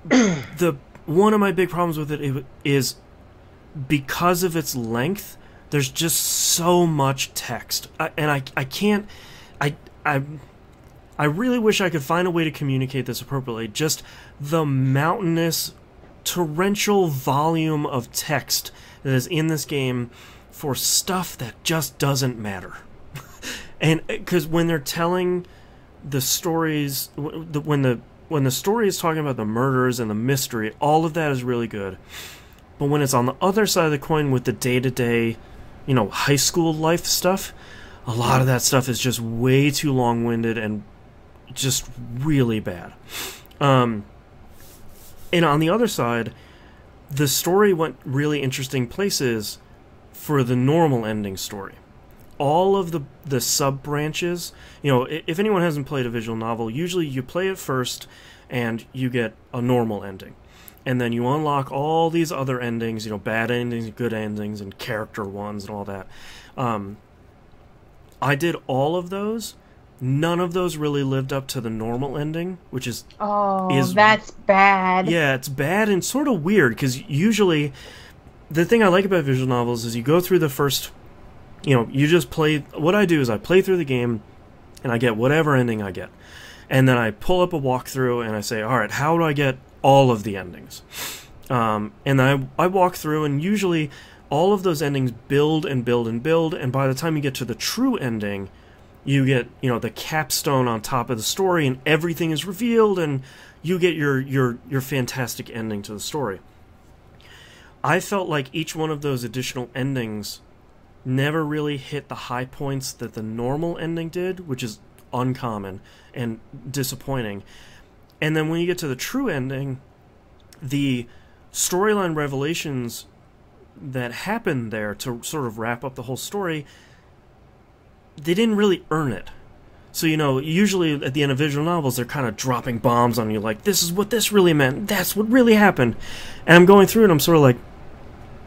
of my big problems with it is because of its length. There's just so much text, and I can't. I really wish I could find a way to communicate this appropriately. Just the mountainous, torrential volume of text that is in this game for stuff that just doesn't matter. And because when they're telling the stories, when the story is talking about the murders and the mystery, all of that is really good. But when it's on the other side of the coin with the day-to-day, high school life stuff, a lot of that stuff is just way too long-winded and just really bad. And on the other side, the story went really interesting places for the normal ending story. All of the sub-branches, if anyone hasn't played a visual novel, usually you play it first and you get a normal ending. And then you unlock all these other endings, bad endings, good endings, and character ones and all that. I did all of those. None of those really lived up to the normal ending, which is... Oh, that's bad. Yeah, it's bad and sort of weird, because usually... The thing I like about visual novels is you go through the first... you just play... What I do is I play through the game, and I get whatever ending I get. And then I pull up a walkthrough, and I say, alright, how do I get all of the endings? And then I walk through, and usually all of those endings build and build and build, and by the time you get to the true ending... You get, the capstone on top of the story, and everything is revealed, and you get your fantastic ending to the story. I felt like each one of those additional endings never really hit the high points that the normal ending did, which is uncommon and disappointing. And then when you get to the true ending, the storyline revelations that happen there to sort of wrap up the whole story, they didn't really earn it. So, usually at the end of visual novels, they're kind of dropping bombs on you, like, this is what this really meant, that's what really happened. And I'm going through it, and I'm sort of like,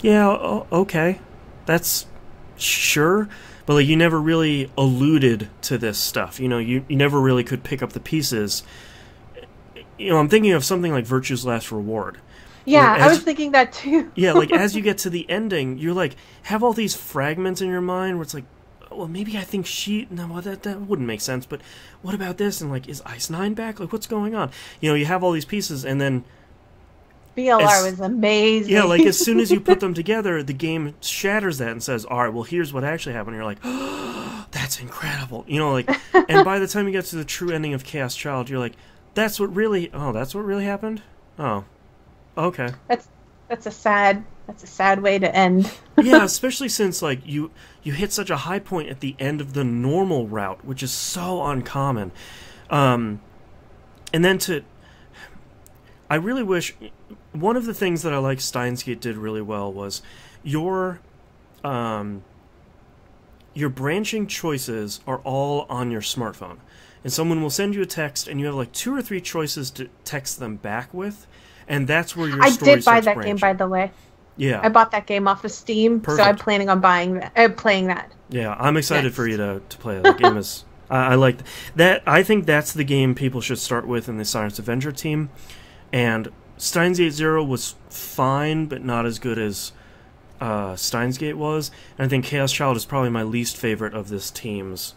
yeah, okay, that's sure. But, you never really alluded to this stuff. You never really could pick up the pieces. I'm thinking of something like Virtue's Last Reward. Yeah, I was thinking that too. Yeah, as you get to the ending, you're have all these fragments in your mind where it's like, well, maybe I think that wouldn't make sense, but what about this? And, is Ice 9 back? What's going on? You have all these pieces, and then... BLR was amazing. Yeah, as soon as you put them together, the game shatters that and says, all right, well, here's what actually happened. And you're like, oh, that's incredible. And by the time you get to the true ending of Chaos Child, you're like, that's what really happened? Oh, okay. That's a sad way to end. Yeah, especially since you hit such a high point at the end of the normal route, which is so uncommon. And then I really wish one of the things that I like Steins Gate did really well was your branching choices are all on your smartphone. And someone will send you a text and you have 2 or 3 choices to text them back with, and that's where your story did buy that branching. game, by the way. Yeah. I bought that game off of Steam, Perfect. so I'm planning on playing that. Yeah, I'm excited for you to play it. The game is... I like that. I think that's the game people should start with in the Science Avenger team. And Steins Gate Zero was fine, but not as good as Steins Gate was. And I think Chaos Child is probably my least favorite of this team's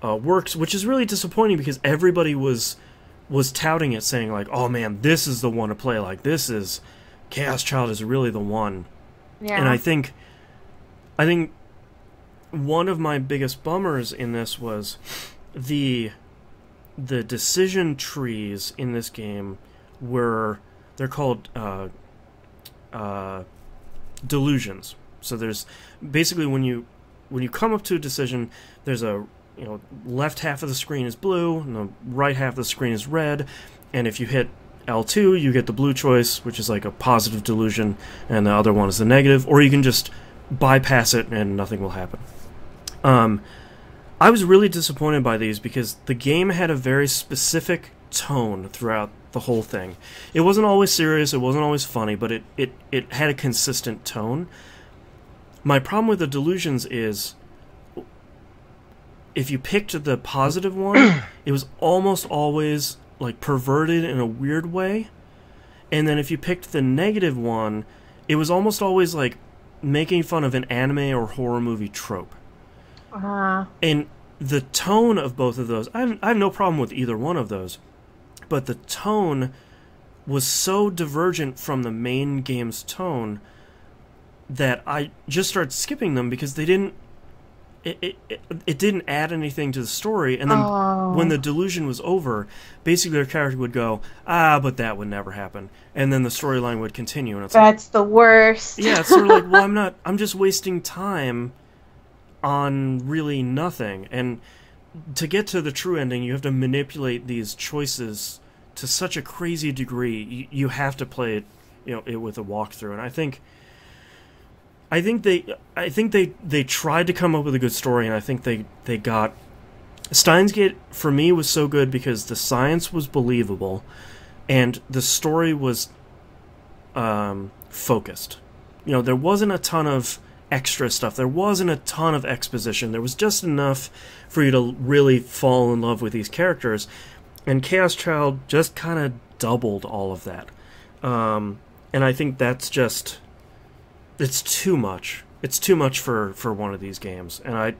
works, which is really disappointing because everybody was touting it, saying oh man, this is the one to play. This is... Chaos Child is really the one. Yeah. And I think one of my biggest bummers in this was the decision trees in this game they're called delusions. So there's basically when you come up to a decision, there's left half of the screen is blue and the right half of the screen is red, and if you hit L2, you get the blue choice, which is like a positive delusion, and the other one is the negative, or you can just bypass it and nothing will happen. I was really disappointed by these because the game had a very specific tone throughout the whole thing. It wasn't always serious, it wasn't always funny, but it had a consistent tone. My problem with the delusions is, if you picked the positive one, it was almost always like perverted in a weird way. And then if you picked the negative one, it was almost always like making fun of an anime or horror movie trope. And the tone of both of those, I have no problem with either one of those, but the tone was so divergent from the main game's tone that I just started skipping them because they didn't. It didn't add anything to the story, and then when the delusion was over, basically their character would go, but that would never happen, and then the storyline would continue, and it's that's the worst. Yeah, it's sort of like, well, I'm just wasting time on really nothing, and to get to the true ending, you have to manipulate these choices to such a crazy degree. You have to play it with a walkthrough, and I think they tried to come up with a good story, and I think they got... Steins Gate, for me, was so good because the science was believable, and the story was focused. There wasn't a ton of extra stuff. There wasn't a ton of exposition. There was just enough for you to really fall in love with these characters, and Chaos Child just kind of doubled all of that. And I think that's just... It's too much. It's too much for one of these games. And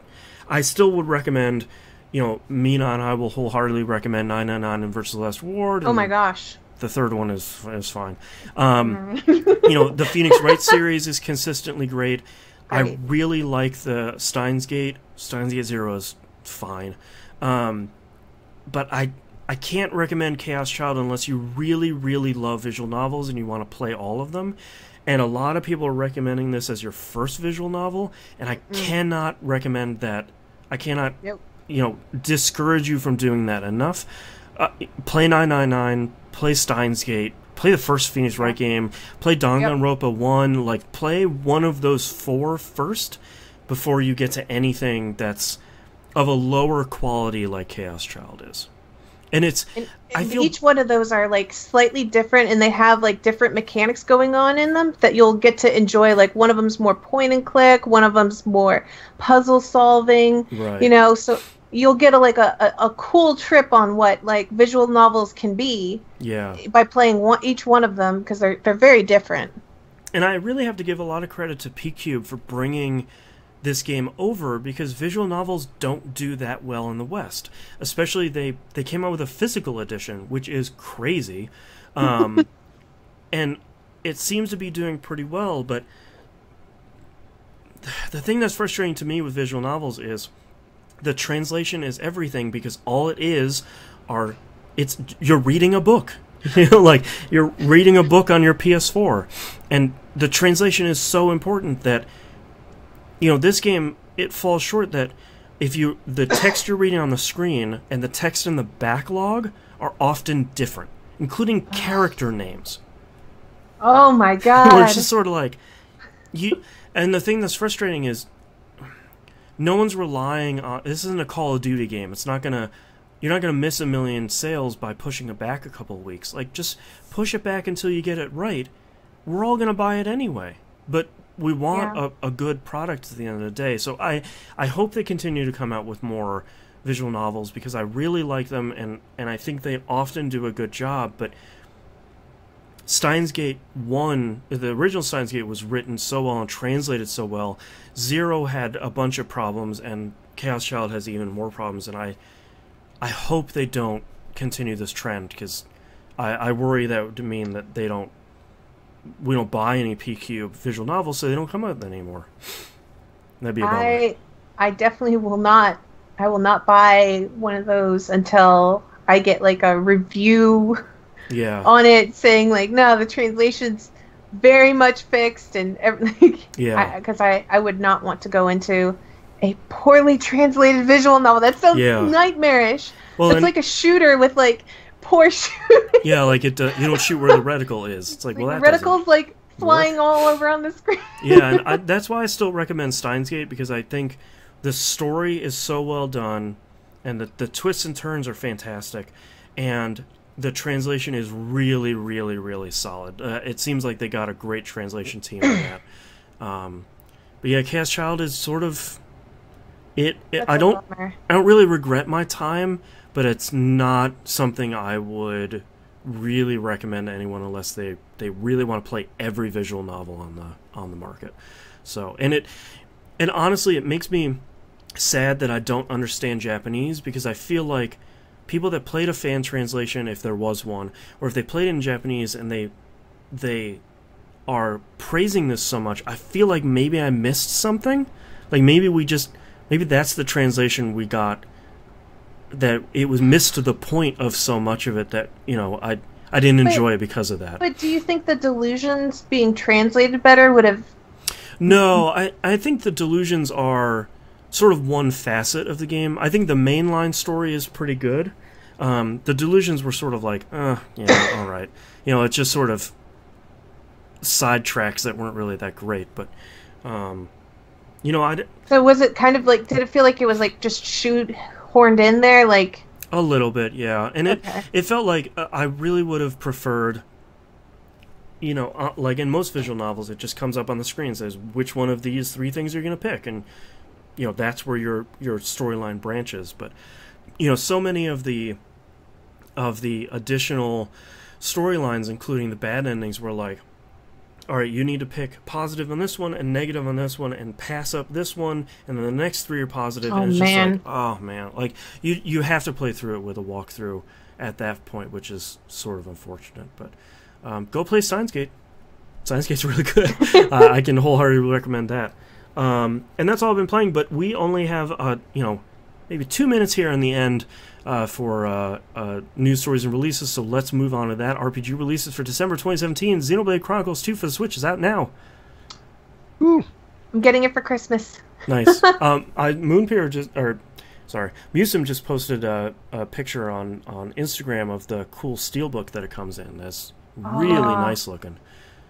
I still would recommend, Mina and I will wholeheartedly recommend 999 and Virtual Last Ward. Oh my gosh. The third one is fine. The Phoenix Wright series is consistently great. I really like the Steins Gate. Steins Gate Zero is fine. But I can't recommend Chaos Child unless you really, really love visual novels and you want to play all of them. And a lot of people are recommending this as your first visual novel, and I cannot recommend that. I cannot, discourage you from doing that enough. Play 999, play Steins Gate, play the first Phoenix Wright game, play Danganronpa 1, like, play one of those 4 first before you get to anything that's of a lower quality like Chaos Child is. And I feel each one of those are like slightly different, and they have like different mechanics going on in them that you'll get to enjoy. Like one of them's more point and click, one of them's more puzzle solving. Right. So you'll get a cool trip on what like visual novels can be. Yeah. By playing each one of them, because they're very different. And I really have to give a lot of credit to PUP for bringing this game over, because visual novels don't do that well in the West. Especially they came out with a physical edition, which is crazy. And it seems to be doing pretty well, but the thing that's frustrating to me with visual novels is the translation is everything, because all it is you're reading a book. Like you're reading a book on your PS4, and the translation is so important that this game, it falls short that the text you're reading on the screen and the text in the backlog are often different, including character names. Oh my god. Which is sort of like and the thing that's frustrating is no one's relying on... This isn't a Call of Duty game. You're not gonna miss a million sales by pushing it back a couple of weeks. Like, just push it back until you get it right. We're all gonna buy it anyway. But we want a good product at the end of the day. So I hope they continue to come out with more visual novels, because I really like them, and I think they often do a good job. But Steins Gate 1, the original Steins Gate, was written so well and translated so well. 0 had a bunch of problems, and Chaos Child has even more problems, and I hope they don't continue this trend, because I worry that would mean that we don't buy any PQ visual novels, so they don't come out anymore. That'd be a bummer. I definitely will not. I will not buy one of those until I get like a review on it saying like, no, the translation's very much fixed and everything. Yeah. Because I would not want to go into a poorly translated visual novel. That's so nightmarish. Well, it's like a shooter with like poor shooting. Yeah, like you don't shoot where the reticle is. It's like, well, that reticle's doesn't like flying work. all around the screen. Yeah, and that's why I still recommend Steins Gate, because I think the story is so well done, and the twists and turns are fantastic, and the translation is really, really, really solid. It seems like they got a great translation team on that. But yeah, Chaos Child is sort of I don't really regret my time, but it's not something I would really recommend to anyone unless they really want to play every visual novel on the market. So, and honestly, it makes me sad that I don't understand Japanese, because I feel like people that played a fan translation, if there was one, or if they played it in Japanese and they are praising this so much, I feel like maybe I missed something. Like maybe that's the translation we got, that it was missed to the point of so much of it that, I didn't enjoy it because of that. But do you think the Delusions being translated better would have... No, I think the Delusions are sort of one facet of the game. I think the mainline story is pretty good. The Delusions were sort of like, yeah, all right. It's just sort of sidetracks that weren't really that great. But, So was it kind of like, did it feel like it was like just shoehorned in there? Like... A little bit, yeah. And okay. it felt like I really would have preferred, like in most visual novels, it just comes up on the screen and says, which one of these 3 things you're going to pick? And, that's where your storyline branches. But, so many of the additional storylines, including the bad endings, were like, all right, you need to pick positive on this one and negative on this one and pass up this one, and then the next 3 are positive. Oh, and it's man. just like, oh, man. Like, you have to play through it with a walkthrough at that point, which is sort of unfortunate. But go play Steins Gate. Steins Gate's really good. I can wholeheartedly recommend that. And that's all I've been playing, but we only have, maybe 2 minutes here in the end for news stories and releases, so let's move on to that. RPG releases for December 2017. Xenoblade Chronicles 2 for the Switch is out now. Ooh. I'm getting it for Christmas. Nice. Musum just posted a picture on Instagram of the cool steelbook that it comes in. That's really nice looking.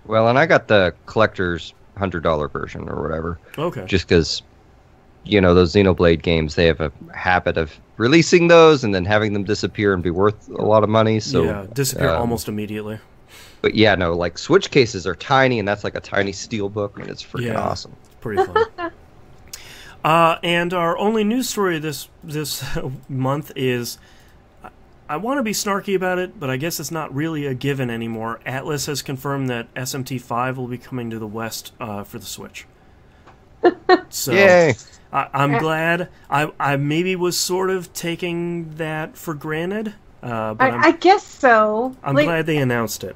Well, and I got the collector's $100 version or whatever. Okay. Just because, those Xenoblade games, they have a habit of releasing those and then having them disappear and be worth a lot of money. So yeah, disappear almost immediately. But yeah, no, like Switch cases are tiny, and that's like a tiny steelbook, and it's freaking awesome. It's pretty fun. And our only news story this month is, I want to be snarky about it, but I guess it's not really a given anymore. Atlas has confirmed that SMT5 will be coming to the West for the Switch. So yay! I'm glad. I maybe was sort of taking that for granted. But I guess so. I'm glad they announced it.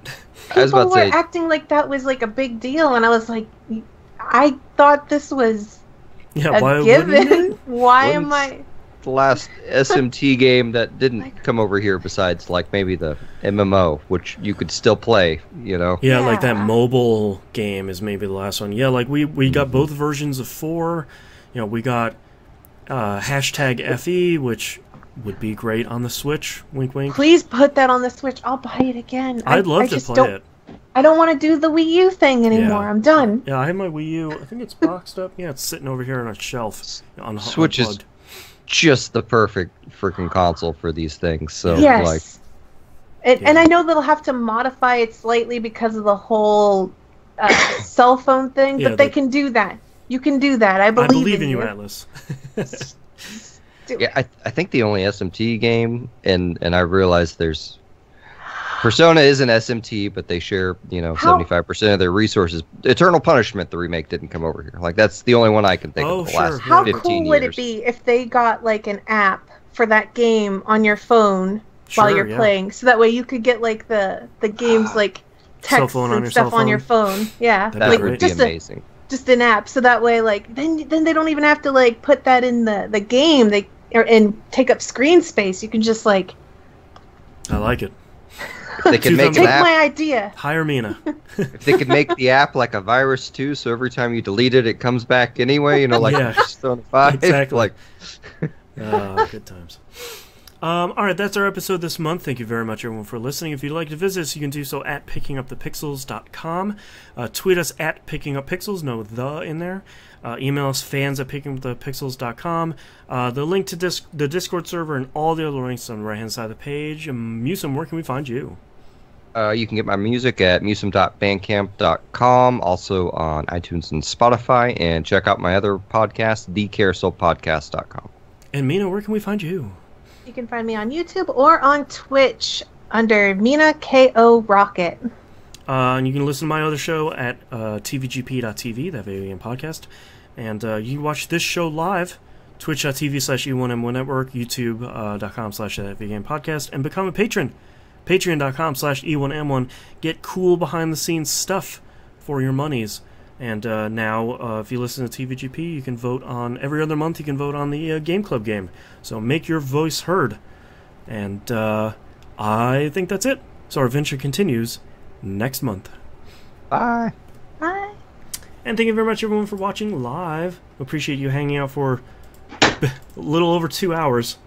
People were acting like that was like a big deal, and I was like, I thought this was a given. Why am I... The last SMT game that didn't come over here, besides like maybe the MMO, which you could still play, Yeah, like that mobile game is maybe the last one. Yeah, like we got both versions of 4. We got #FE, which would be great on the Switch. Wink, wink. Please put that on the Switch. I'll buy it again. I'd love to play it. I don't want to do the Wii U thing anymore. I'm done. Yeah, I have my Wii U. I think it's boxed up. Yeah, it's sitting over here on a shelf. Switch is just the perfect freaking console for these things. So yes. And I know they'll have to modify it slightly because of the whole cell phone thing, but they can do that. You can do that. I believe in you, Atlas. Yeah, I think the only SMT game, and I realize there's... Persona is an SMT, but they share, 75% of their resources. Eternal Punishment, the remake, didn't come over here. Like, that's the only one I can think of the last 15 years. How cool would it be if they got, like, an app for that game on your phone while you're playing? So that way you could get, like, the game's, like, text and stuff on your phone. Yeah. That would be amazing. Just an app. So that way, like, then they don't even have to, like, put that in the game and take up screen space. You can just, like... I like it. If they could make take my idea. Hire Mina. If they could make the app like a virus too, so every time you delete it, it comes back anyway. Like Persona 5. Exactly. Like, good times. All right, that's our episode this month. Thank you very much, everyone, for listening. If you'd like to visit us, you can do so at pickingupthepixels.com. Tweet us at pickingupPixels, no the in there. Email us fans at pickingupthepixels.com. The link to the Discord server and all the other links on the right-hand side of the page. Musum, where can we find you? You can get my music at musum.bandcamp.com, also on iTunes and Spotify, and check out my other podcast, thecarouselpodcast.com. And Mina, where can we find you? You can find me on YouTube or on Twitch under Mina KO Rocket. And you can listen to my other show at tvgp.tv, that video game podcast. And you can watch this show live, twitch.tv/E1M1 Network, youtube.com/that video game podcast, and become a patron, patreon.com/E1M1. Get cool behind-the-scenes stuff for your monies. And now, if you listen to TVGP, you can vote on, every other month, you can vote on the Game Club game. So make your voice heard. And I think that's it. So our adventure continues next month. Bye. Bye. And thank you very much, everyone, for watching live. Appreciate you hanging out for a little over 2 hours.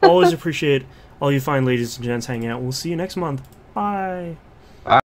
Always appreciate all you fine ladies and gents hanging out. We'll see you next month. Bye.